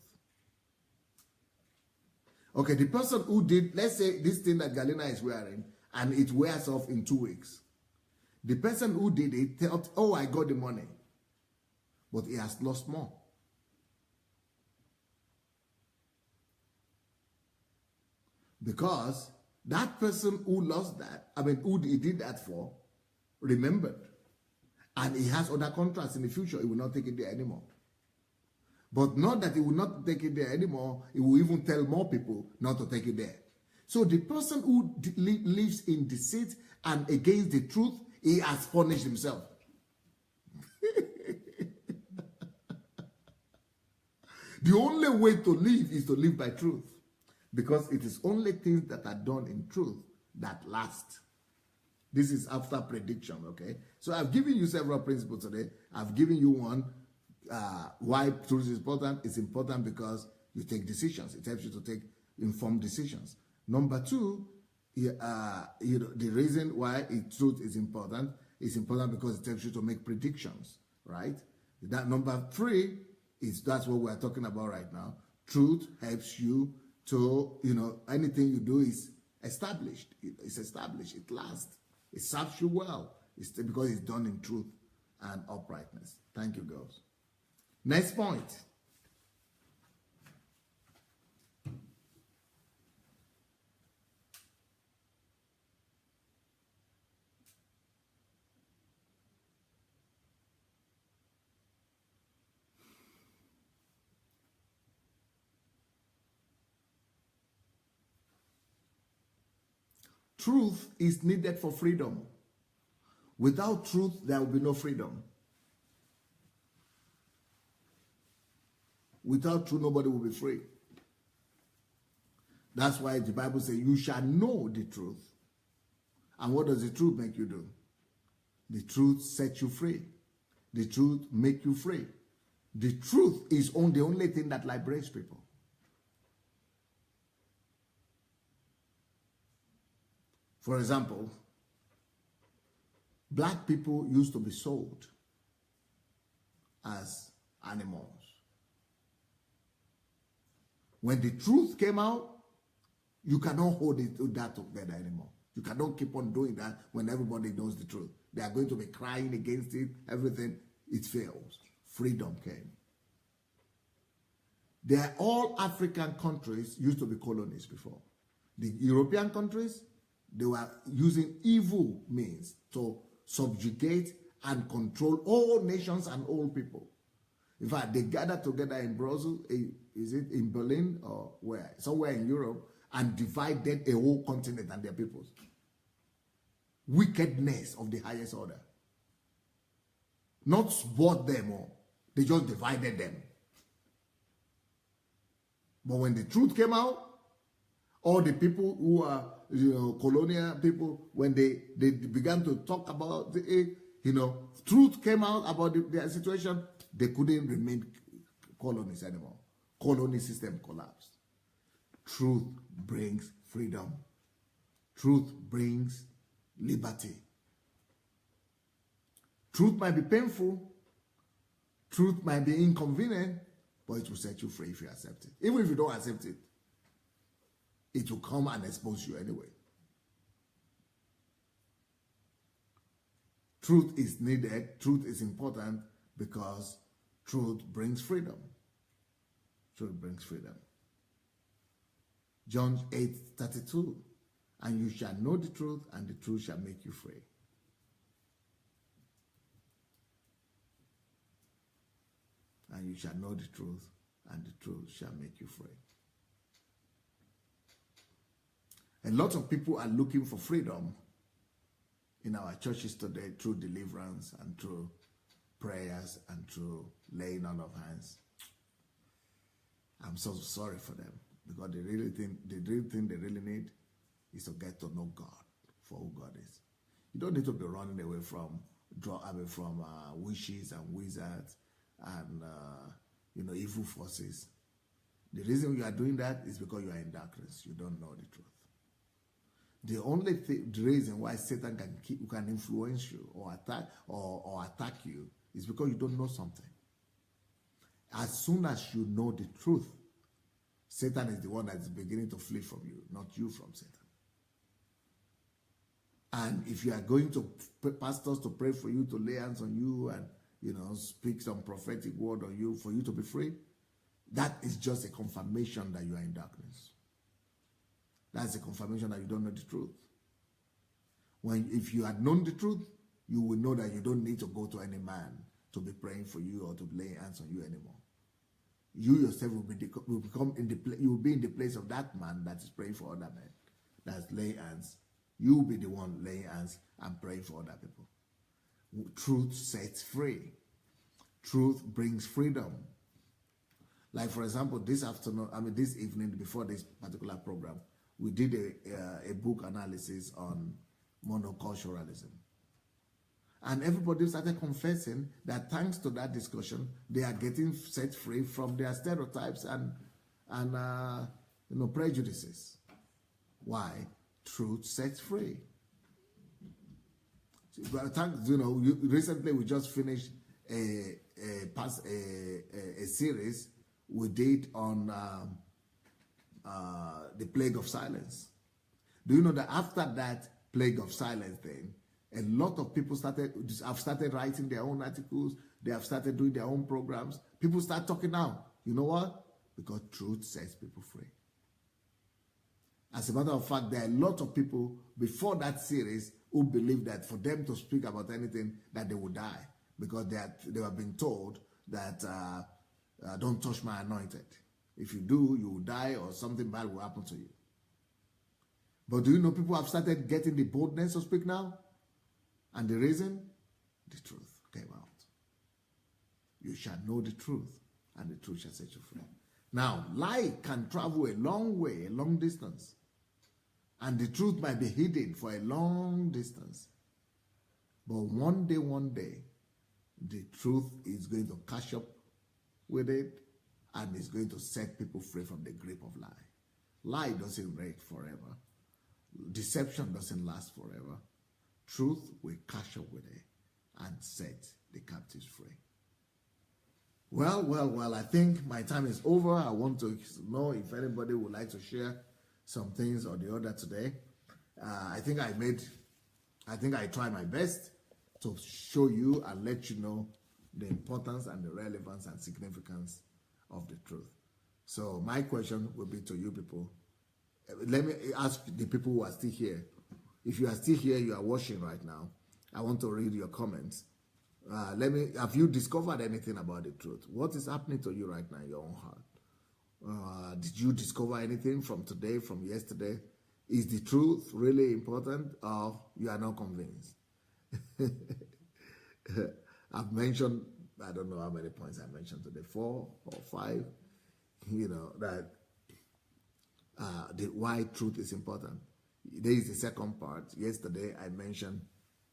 Okay, the person who did, let's say this thing that Galina is wearing, and it wears off in 2 weeks. The person who did it thought, oh, I got the money. But he has lost more. Because that person who lost that, who he did that for, remembered. And he has other contracts in the future. He will not take it there anymore. But not that he will not take it there anymore. He will even tell more people not to take it there. So the person who lives in deceit and against the truth, he has punished himself. The only way to live is to live by truth. Because it is only things that are done in truth that last. This is after prediction, okay? So I've given you several principles today. I've given you one. Why truth is important? It's important because you take decisions. It helps you to take informed decisions. Number two, the reason why truth is important because it helps you to make predictions, right? That number three that's what we're talking about right now. Truth helps you to, anything you do is established. It's established. It lasts. It serves you well. It's because it's done in truth and uprightness. Thank you, girls. Next point. Truth is needed for freedom. Without truth, there will be no freedom. Without truth, nobody will be free. That's why the Bible says, you shall know the truth. And what does the truth make you do? The truth sets you free. The truth makes you free. The truth is the only thing that liberates people. For example, black people used to be sold as animals. When the truth came out, you cannot hold that together anymore. You cannot keep on doing that when everybody knows the truth. They are going to be crying against it, everything. It fails. Freedom came. All African countries used to be colonies before. The European countries, they were using evil means to subjugate and control all nations and all people. In fact, they gathered together in Brussels, is it in Berlin or where? Somewhere in Europe, and divided a whole continent and their peoples. Wickedness of the highest order. Not bought them all. They just divided them. But when the truth came out, all the people who are, colonial people, when they began to talk about it, truth came out about their situation, they couldn't remain colonies anymore. Colony system collapsed. Truth brings freedom. Truth brings liberty. Truth might be painful. Truth might be inconvenient, but it will set you free if you accept it. Even if you don't accept it, it will come and expose you anyway. Truth is needed. Truth is important because truth brings freedom. Truth brings freedom. John 8:32, and you shall know the truth, and the truth shall make you free. And you shall know the truth, and the truth shall make you free. A lot of people are looking for freedom in our churches today through deliverance and through prayers and through laying on of hands. I'm so sorry for them, because the real thing they really need is to get to know God for who God is. You don't need to be running away from witches and wizards and evil forces. The reason you are doing that is because you are in darkness. You don't know the truth. The only the reason why Satan can influence you or attack you is because you don't know something. As soon as you know the truth, Satan is the one that is beginning to flee from you, not you from Satan. And if you are going to pastors to pray for you, to lay hands on you and speak some prophetic word on you for you to be free, that is just a confirmation that you are in darkness. That's a confirmation that you don't know the truth. If you had known the truth, you will know that you don't need to go to any man to be praying for you or to lay hands on you anymore. You yourself will be in the place of that man that is praying for other men, that's laying hands. You will be the one laying hands and praying for other people. Truth sets free. Truth brings freedom. Like, for example, this evening before this particular program, we did a book analysis on monoculturalism. And everybody started confessing that thanks to that discussion, they are getting set free from their stereotypes and prejudices. Why? Truth sets free. Recently we just finished a series we did on the plague of silence. Do you know that after that plague of silence thing, a lot of people have started writing their own articles, they have started doing their own programs. People start talking now. You know what? Because truth sets people free. As a matter of fact, there are a lot of people before that series who believe that for them to speak about anything, that they would die, because they were being told that don't touch my anointed. If you do, you will die or something bad will happen to you. But do you know people have started getting the boldness to speak now? And the reason? The truth came out. You shall know the truth, and the truth shall set you free. Now, light can travel a long way, a long distance. And the truth might be hidden for a long distance. But one day, the truth is going to catch up with it, and it's going to set people free from the grip of lie. Lie doesn't reign forever. Deception doesn't last forever. Truth will catch up with it and set the captives free. Well, I think my time is over. I want to know if anybody would like to share some things or the other today. I think I tried my best to show you and let you know the importance and the relevance and significance of the truth. So my question will be to you people. Let me ask the people who are still here. If you are still here, you are watching right now, I want to read your comments. Have you discovered anything about the truth? What is happening to you right now in your own heart? Did you discover anything from today, from yesterday? Is the truth really important, or you are not convinced? I've mentioned, I don't know how many points I mentioned today, 4 or 5, that why truth is important. There is the second part. Yesterday, I mentioned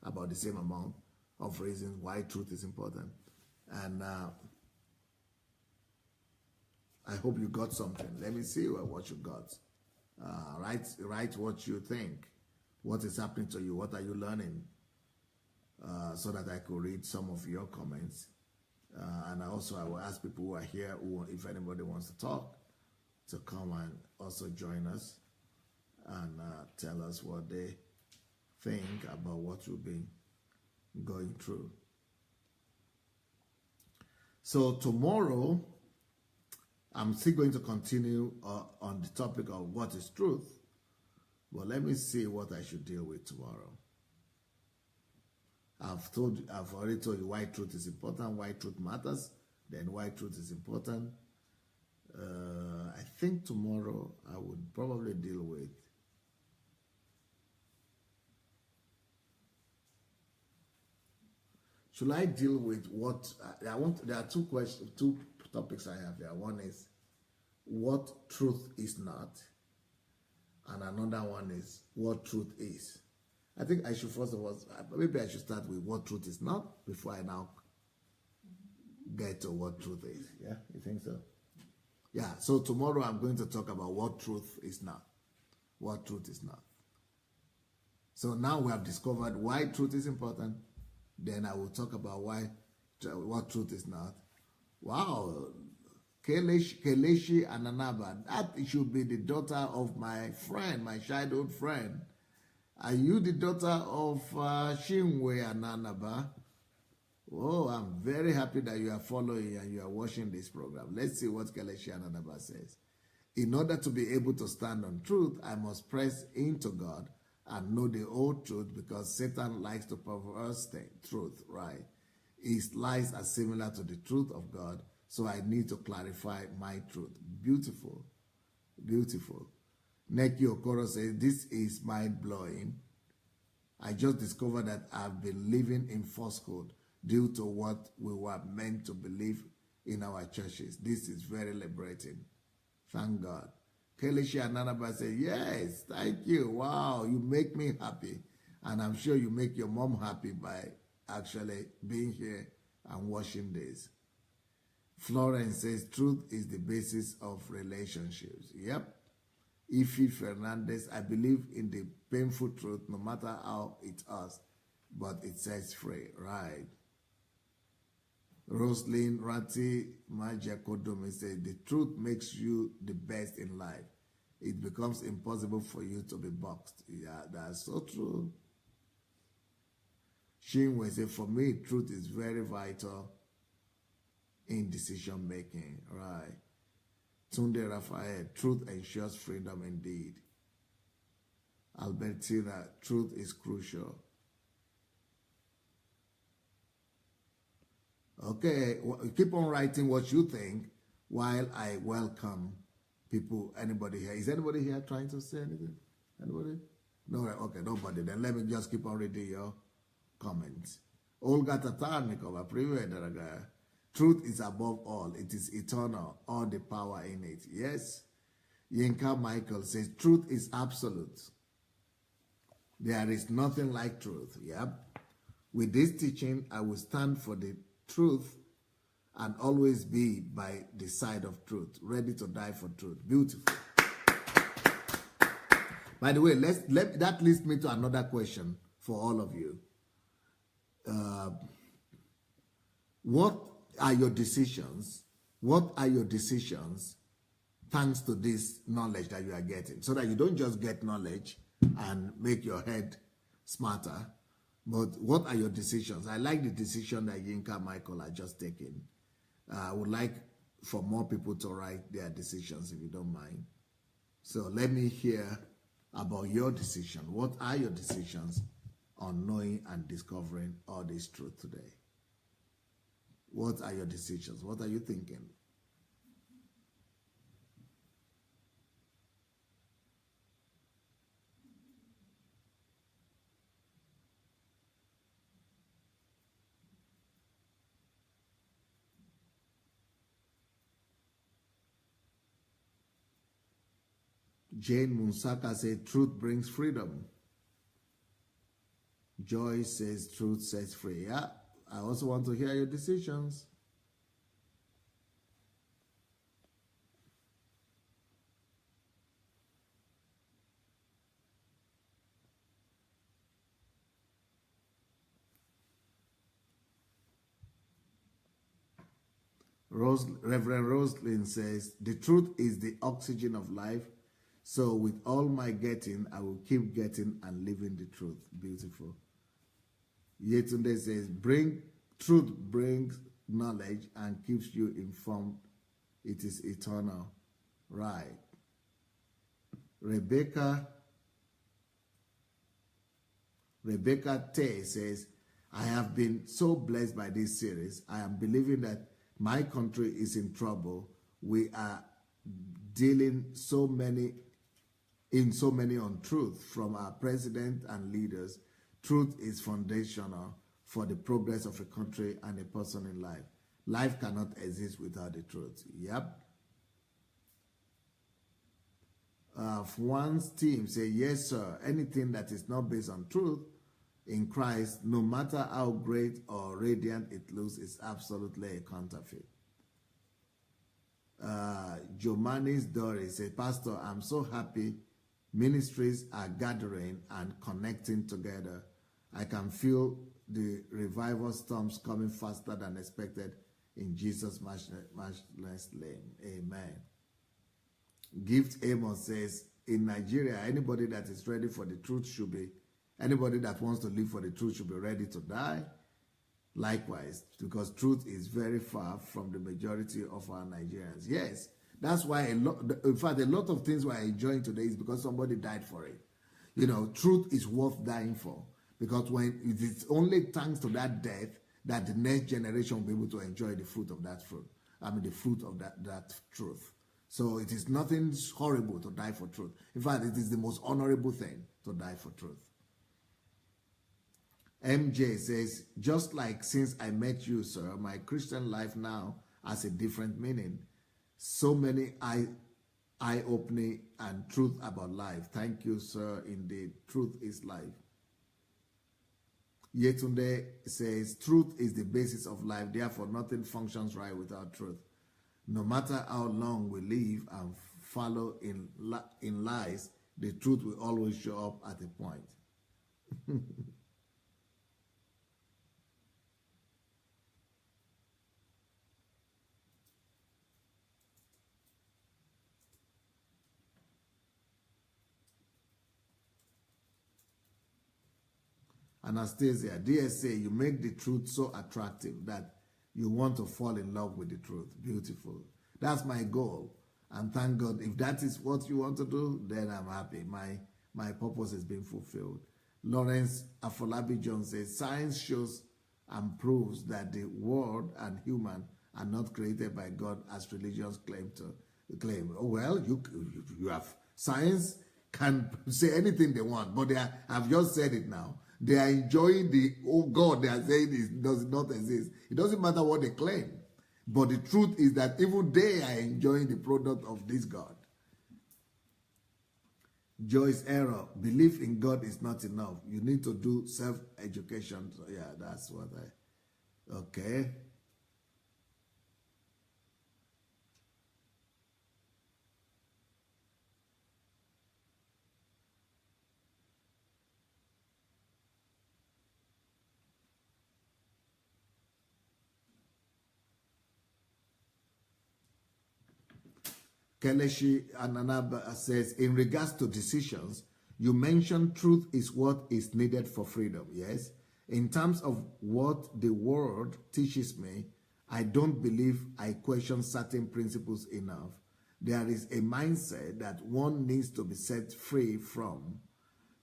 about the same amount of reasons why truth is important. And I hope you got something. Let me see what you got. Write what you think. What is happening to you? What are you learning? So that I could read some of your comments. And I will ask people who are here, if anybody wants to talk, to come and also join us and tell us what they think about what we've been going through. So tomorrow, I'm still going to continue on the topic of what is truth, but let me see what I should deal with tomorrow. I've already told you why truth is important, why truth matters, then why truth is important. I think tomorrow I would probably deal with should I deal with what I want? There are two topics I have there. One is what truth is not, and another one is what truth is. I think I should first of all, maybe I should start with what truth is not before I now get to what truth is. Yeah, you think so? Yeah, so tomorrow I'm going to talk about what truth is not. What truth is not. So now we have discovered why truth is important. Then I will talk about what truth is not. Wow, Keleshi Ananaba, that should be the daughter of my friend, my childhood friend. Are you the daughter of Shinwe Ananaba? Oh, I'm very happy that you are following and you are watching this program. Let's see what Keleshi Ananaba says. In order to be able to stand on truth, I must press into God and know the old truth, because Satan likes to perverse the truth, right? His lies are similar to the truth of God, so I need to clarify my truth. Beautiful. Beautiful. Neki Okoro says, this is mind-blowing. I just discovered that I've been living in falsehood due to what we were meant to believe in our churches. This is very liberating. Thank God. Keleshi Ananaba said, yes, thank you. Wow, you make me happy. And I'm sure you make your mom happy by actually being here and watching this. Florence says, truth is the basis of relationships. Yep. Ife Fernandez, I believe in the painful truth, no matter how it hurts, but it sets free. Right. Roslyn Rati Majakodomi says, the truth makes you the best in life. It becomes impossible for you to be boxed. Yeah, that's so true. Shinwe says, for me, truth is very vital in decision making. Right. Tunde Raphael, truth ensures freedom indeed. Albertina, truth is crucial. Okay, keep on writing what you think while I welcome people. Anybody here? Is anybody here trying to say anything? Anybody? No, okay, nobody. Then let me just keep on reading your comments. Olga Tatarnikova, привет, дорогая. Truth is above all. It is eternal. All the power in it. Yes. Yinka Michael says, truth is absolute. There is nothing like truth. Yep. With this teaching, I will stand for the truth and always be by the side of truth, ready to die for truth. Beautiful. By the way, that leads me to another question for all of you. What are your decisions? What are your decisions thanks to this knowledge that you are getting? So that you don't just get knowledge and make your head smarter, but what are your decisions? I like the decision that Yinka Michael had just taken. I would like for more people to write their decisions, if you don't mind. So let me hear about your decision. What are your decisions on knowing and discovering all this truth today? What are your decisions? What are you thinking? Jane Munsaka said, truth brings freedom. Joy says, truth sets free. Yeah, I also want to hear your decisions. Reverend Roslyn says, the truth is the oxygen of life. So with all my getting, I will keep getting and living the truth. Beautiful. Yetunde says, truth brings knowledge and keeps you informed. It is eternal. Right. Rebecca Tay says, I have been so blessed by this series. I am believing that my country is in trouble. We are dealing so many untruths from our president and leaders. Truth is foundational for the progress of a country and a person in life. Life cannot exist without the truth. Yep. One's team say, yes, sir. Anything that is not based on truth in Christ, no matter how great or radiant it looks, is absolutely a counterfeit. Jomanis Dory says, Pastor, I'm so happy ministries are gathering and connecting together. I can feel the revival storms coming faster than expected in Jesus' matchless name. Amen. Gift Amos says, in Nigeria, anybody that is ready for the truth should be, anybody that wants to live for the truth should be ready to die. Likewise, because truth is very far from the majority of our Nigerians. Yes, that's why in fact, a lot of things we're enjoying today is because somebody died for it. You know, truth is worth dying for, because when it is only thanks to that death that the next generation will be able to enjoy the fruit of that fruit. I mean, the fruit of that truth. So it is nothing horrible to die for truth. In fact, it is the most honorable thing to die for truth. MJ says, just like since I met you, sir, my Christian life now has a different meaning. So many eye-opening and truth about life. Thank you, sir. Indeed, truth is life. Yetunde says, truth is the basis of life. Therefore, nothing functions right without truth. No matter how long we live and follow in lies, the truth will always show up at a point. Anastasia, DSA, you make the truth so attractive that you want to fall in love with the truth. Beautiful. That's my goal. And thank God, if that is what you want to do, then I'm happy. My purpose has been fulfilled. Lawrence Afolabi Jones says, science shows and proves that the world and human are not created by God as religions claim. Oh, well, you have science can say anything they want, but I've just said it now. They are enjoying the, oh God, they are saying it does not exist. It doesn't matter what they claim. But the truth is that even they are enjoying the product of this God. Joyce error. Belief in God is not enough. You need to do self-education. So yeah, that's what I. Okay. Keleshi Ananaba says, in regards to decisions, you mentioned truth is what is needed for freedom. Yes. In terms of what the world teaches me, I don't believe I question certain principles enough. There is a mindset that one needs to be set free from.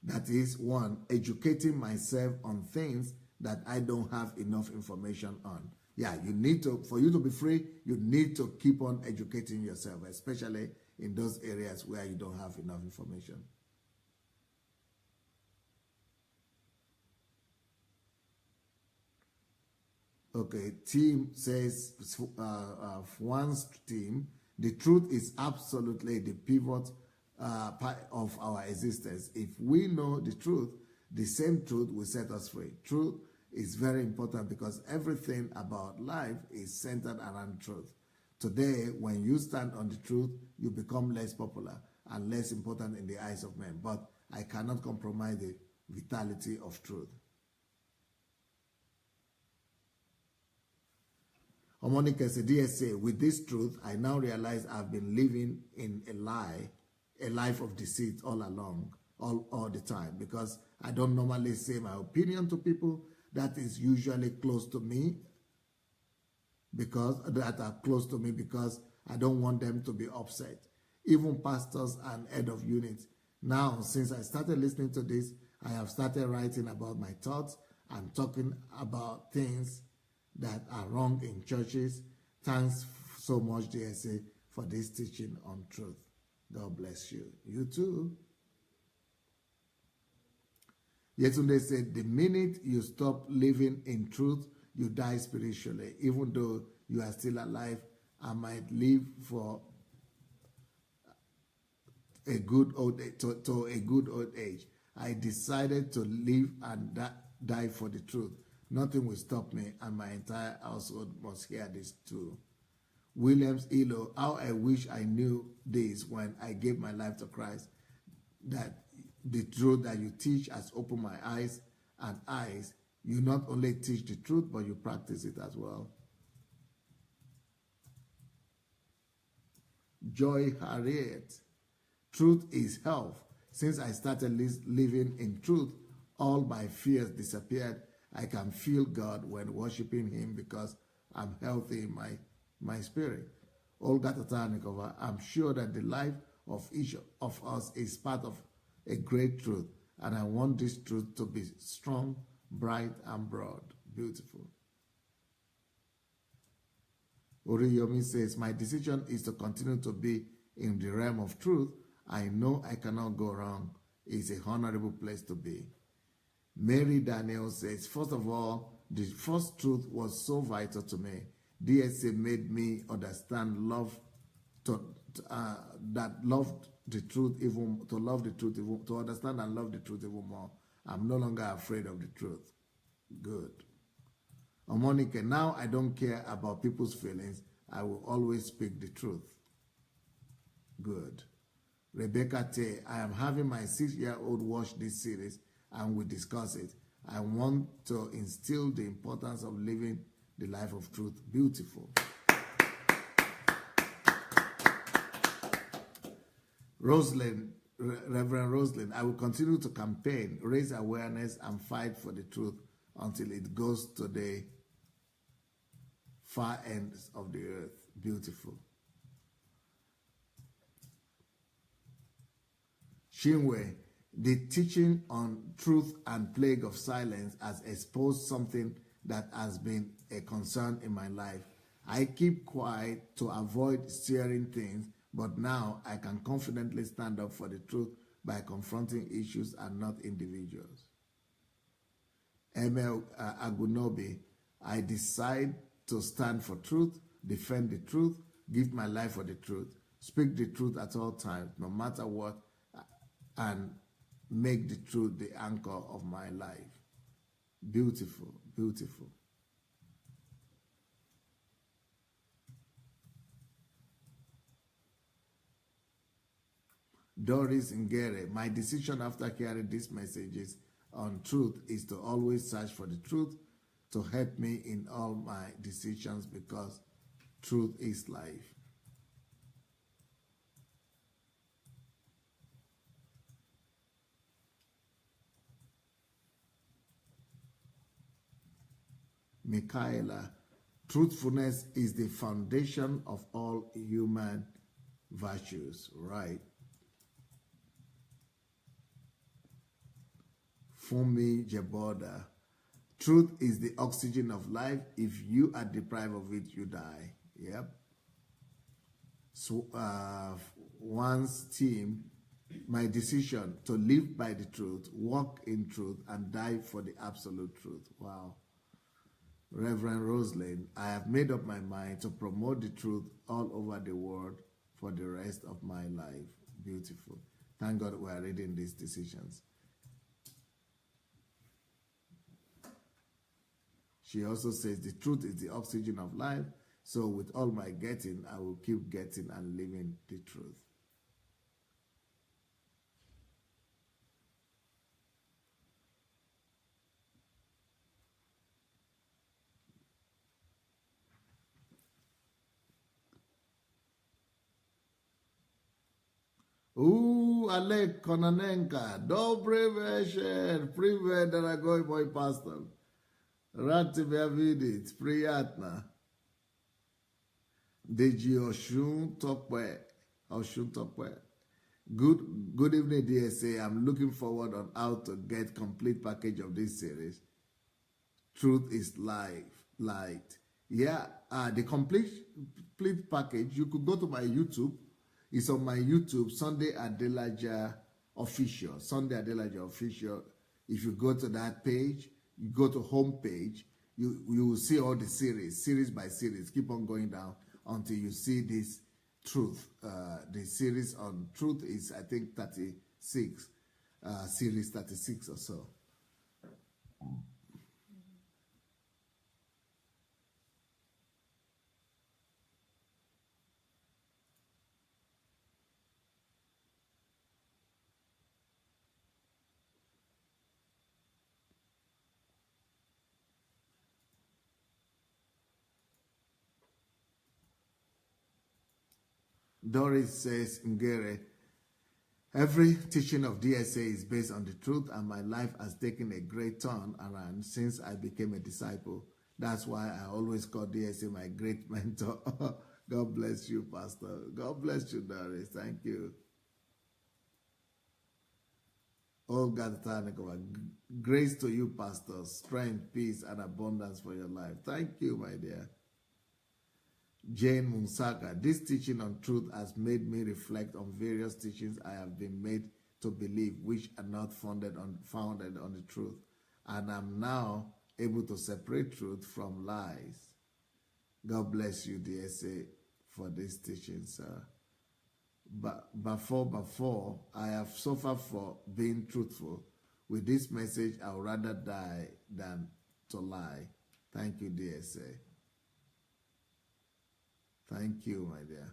That is, one, educating myself on things that I don't have enough information on. Yeah, you need to, for you to be free, you need to keep on educating yourself, especially in those areas where you don't have enough information. Okay, team says, one's team, the truth is absolutely the pivot part of our existence. If we know the truth, the same truth will set us free. Truth is very important because everything about life is centered around truth. Today, when you stand on the truth, you become less popular and less important in the eyes of men. But I cannot compromise the vitality of truth. Harmonica said, DSA, with this truth, I now realize I've been living in a lie, a life of deceit all along, all the time, because I don't normally say my opinion to people that is usually close to me, because I don't want them to be upset. Even pastors and head of units. Now, since I started listening to this, I have started writing about my thoughts and talking about things that are wrong in churches. Thanks so much, DSA, for this teaching on truth. God bless you. You too. Yetunde said, the minute you stop living in truth, you die spiritually. Even though you are still alive, I might live for a good old age, to a good old age. I decided to live and die for the truth. Nothing will stop me, and my entire household must hear this too. Williams Elo, how I wish I knew this when I gave my life to Christ, that the truth that you teach has opened my eyes and eyes. You not only teach the truth, but you practice it as well. Joy Harriet, truth is health. Since I started living in truth, all my fears disappeared. I can feel God when worshiping Him because I'm healthy in my spirit. Olga Tatanikova, I'm sure that the life of each of us is part of a great truth, and I want this truth to be strong, bright, and broad. Beautiful. Oriyomi says, my decision is to continue to be in the realm of truth. I know I cannot go wrong. It's a honorable place to be. Mary Daniel says, first of all, the first truth was so vital to me. DSA made me understand love, that loved the truth even, to love the truth even, to understand and love the truth even more. I'm no longer afraid of the truth. Good. Monica, now I don't care about people's feelings. I will always speak the truth. Good. Rebecca Tay, I am having my 6-year-old watch this series and we discuss it. I want to instill the importance of living the life of truth. Beautiful. Rosalind, Reverend Rosalind, I will continue to campaign, raise awareness, and fight for the truth until it goes to the far ends of the earth. Beautiful. Shinwe, the teaching on truth and plague of silence has exposed something that has been a concern in my life. I keep quiet to avoid steering things, but now I can confidently stand up for the truth by confronting issues and not individuals. Emil Agunobi, I decide to stand for truth, defend the truth, give my life for the truth, speak the truth at all times, no matter what and make the truth the anchor of my life. Beautiful, beautiful. Doris Ngere, my decision after hearing these messages on truth is to always search for the truth to help me in all my decisions because truth is life. Michaela, truthfulness is the foundation of all human virtues, right? Fumi Jeboda, truth is the oxygen of life. If you are deprived of it, you die. Yep. So, one's team, my decision to live by the truth, walk in truth, and die for the absolute truth. Wow. Reverend Rosalind, I have made up my mind to promote the truth all over the world for the rest of my life. Beautiful. Thank God we are reading these decisions. She also says, the truth is the oxygen of life, so with all my getting, I will keep getting and living the truth. Alek Kononenka, dobry wieczór, привет, дорогой мой пастор. Рад тебя видеть, приятно. Deji Oshun Tokwe. Good evening, DSA. I'm looking forward on how to get complete package of this series. Truth is life, light. Yeah, the complete package, you could go to my YouTube. It's on my YouTube, Sandey Adelaja Official. Sandey Adelaja Official. If you go to that page, you go to home page, you will see all the series by series. Keep on going down until you see this truth. The series on truth is, I think, 36, series 36 or so. Doris says, Ngere, every teaching of DSA is based on the truth, and my life has taken a great turn around since I became a disciple. That's why I always call DSA my great mentor. God bless you, Pastor. God bless you, Doris. Thank you. Olga Tanikova, grace to you, Pastor. Strength, peace, and abundance for your life. Thank you, my dear. Jane Munsaka, this teaching on truth has made me reflect on various teachings I have been made to believe which are not founded on the truth, and I'm now able to separate truth from lies. God bless you, DSA, for this teaching, sir. But before, I have suffered for being truthful. With this message, I would rather die than to lie. Thank you, DSA. Thank you, my dear.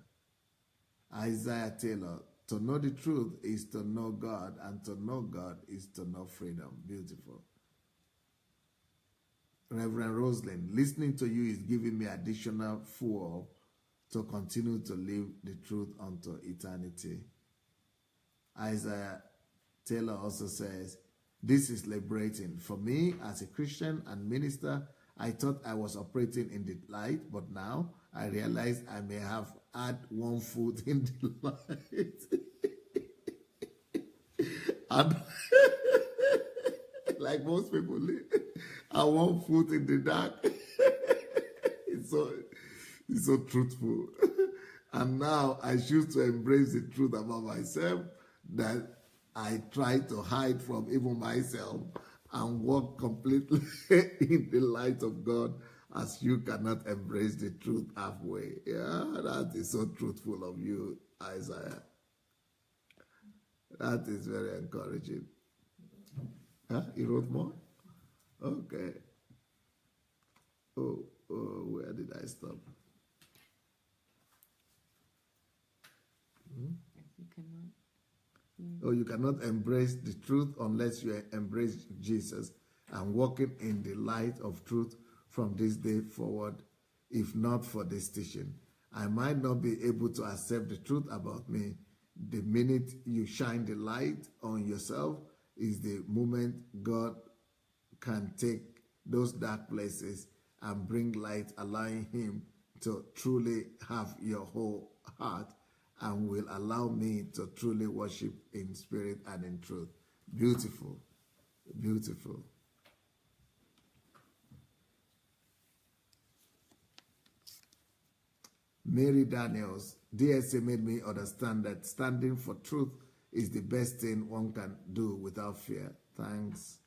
Isaiah Taylor, to know the truth is to know God, and to know God is to know freedom. Beautiful. Reverend Rosalind, listening to you is giving me additional fuel to continue to live the truth unto eternity. Isaiah Taylor also says, this is liberating. For me, as a Christian and minister, I thought I was operating in the light, but now I realize I may have had one foot in the light. And like most people, and one foot in the dark. It's so truthful. And now I choose to embrace the truth about myself that I try to hide from even myself and walk completely in the light of God, as you cannot embrace the truth halfway. Yeah, that is so truthful of you, Isaiah. That is very encouraging. Huh? You wrote more? Okay. Oh, where did I stop? You cannot. Oh, you cannot embrace the truth unless you embrace Jesus and walking in the light of truth from this day forward. If not for this teaching, I might not be able to accept the truth about me. The minute you shine the light on yourself is the moment God can take those dark places and bring light, allowing Him to truly have your whole heart, and will allow me to truly worship in spirit and in truth. Beautiful. Beautiful. Mary Daniels, DSA made me understand that standing for truth is the best thing one can do without fear. Thanks.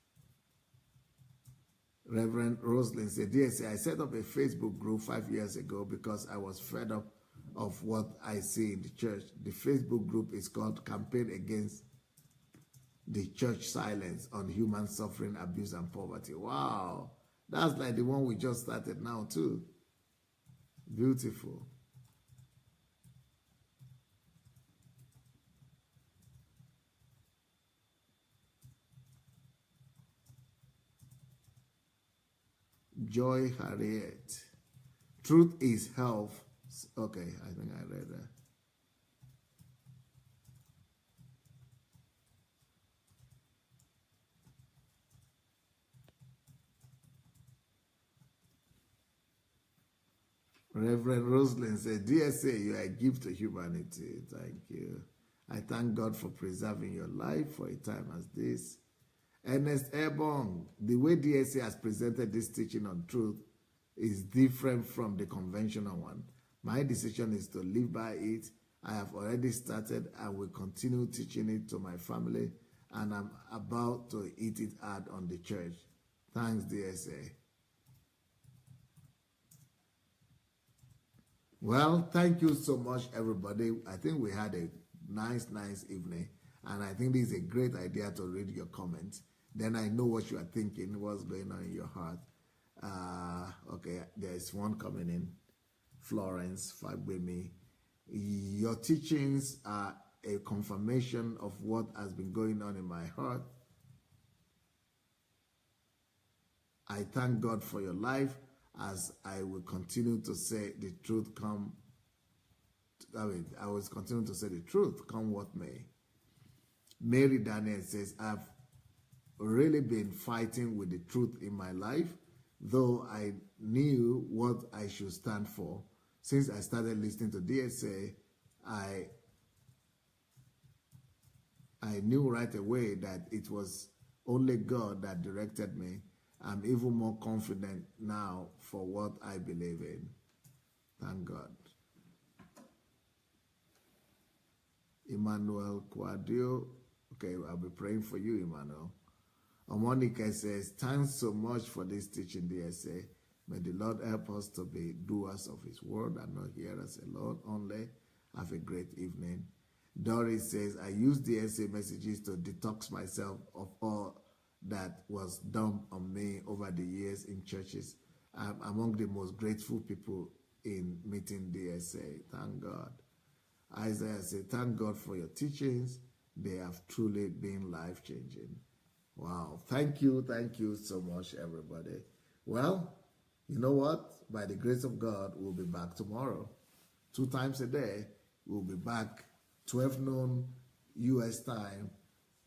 Reverend Roslyn said, DSA, I set up a Facebook group 5 years ago because I was fed up of what I see in the church. The Facebook group is called Campaign Against the Church Silence on Human Suffering, Abuse, and Poverty. Wow. That's like the one we just started now too. Beautiful. Joy Harriet. Truth is health. Okay, I think I read that. Reverend Roslyn said, DSA, you are a gift to humanity. Thank you. I thank God for preserving your life for a time as this. Ernest Ebong, the way DSA has presented this teaching on truth is different from the conventional one. My decision is to live by it. I have already started and will continue teaching it to my family, and I'm about to eat it hard on the church. Thanks, DSA. Well, thank you so much, everybody. I think we had a nice evening, and I think this is a great idea to read your comments. Then I know what you are thinking, what's going on in your heart. Okay, there's one coming in. Florence Fagbemi. Your teachings are a confirmation of what has been going on in my heart. I thank God for your life, as I will continue to say the truth I will continue to say the truth, come what may. Mary Daniel says, I've really been fighting with the truth in my life, though I knew what I should stand for. Since I started listening to DSA, I knew right away that it was only God that directed me. I'm even more confident now for what I believe in. Thank God. Emmanuel Quadio. Okay, I'll be praying for you, Emmanuel. Monica says, thanks so much for this teaching, DSA. May the Lord help us to be doers of His word and not hearers alone only. Have a great evening. Doris says, I use DSA messages to detox myself of all that was dumped on me over the years in churches. I'm among the most grateful people in meeting DSA. Thank God. Isaiah said, thank God for your teachings. They have truly been life-changing. Wow. Thank you so much, everybody. Well, you know what? By the grace of God, we'll be back tomorrow. 2 times a day, we'll be back 12 noon U.S. time,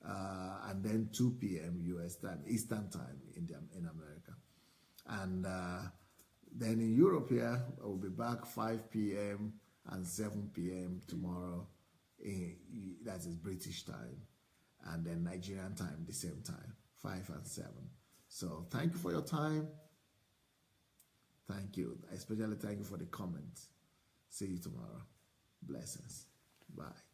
and then 2 p.m. U.S. time, Eastern time in America. And then in Europe here, we'll be back 5 p.m. and 7 p.m. tomorrow. That is British time. And then Nigerian time, the same time, 5 and 7. So thank you for your time. Thank you. I especially thank you for the comments. See you tomorrow. Blessings. Bye.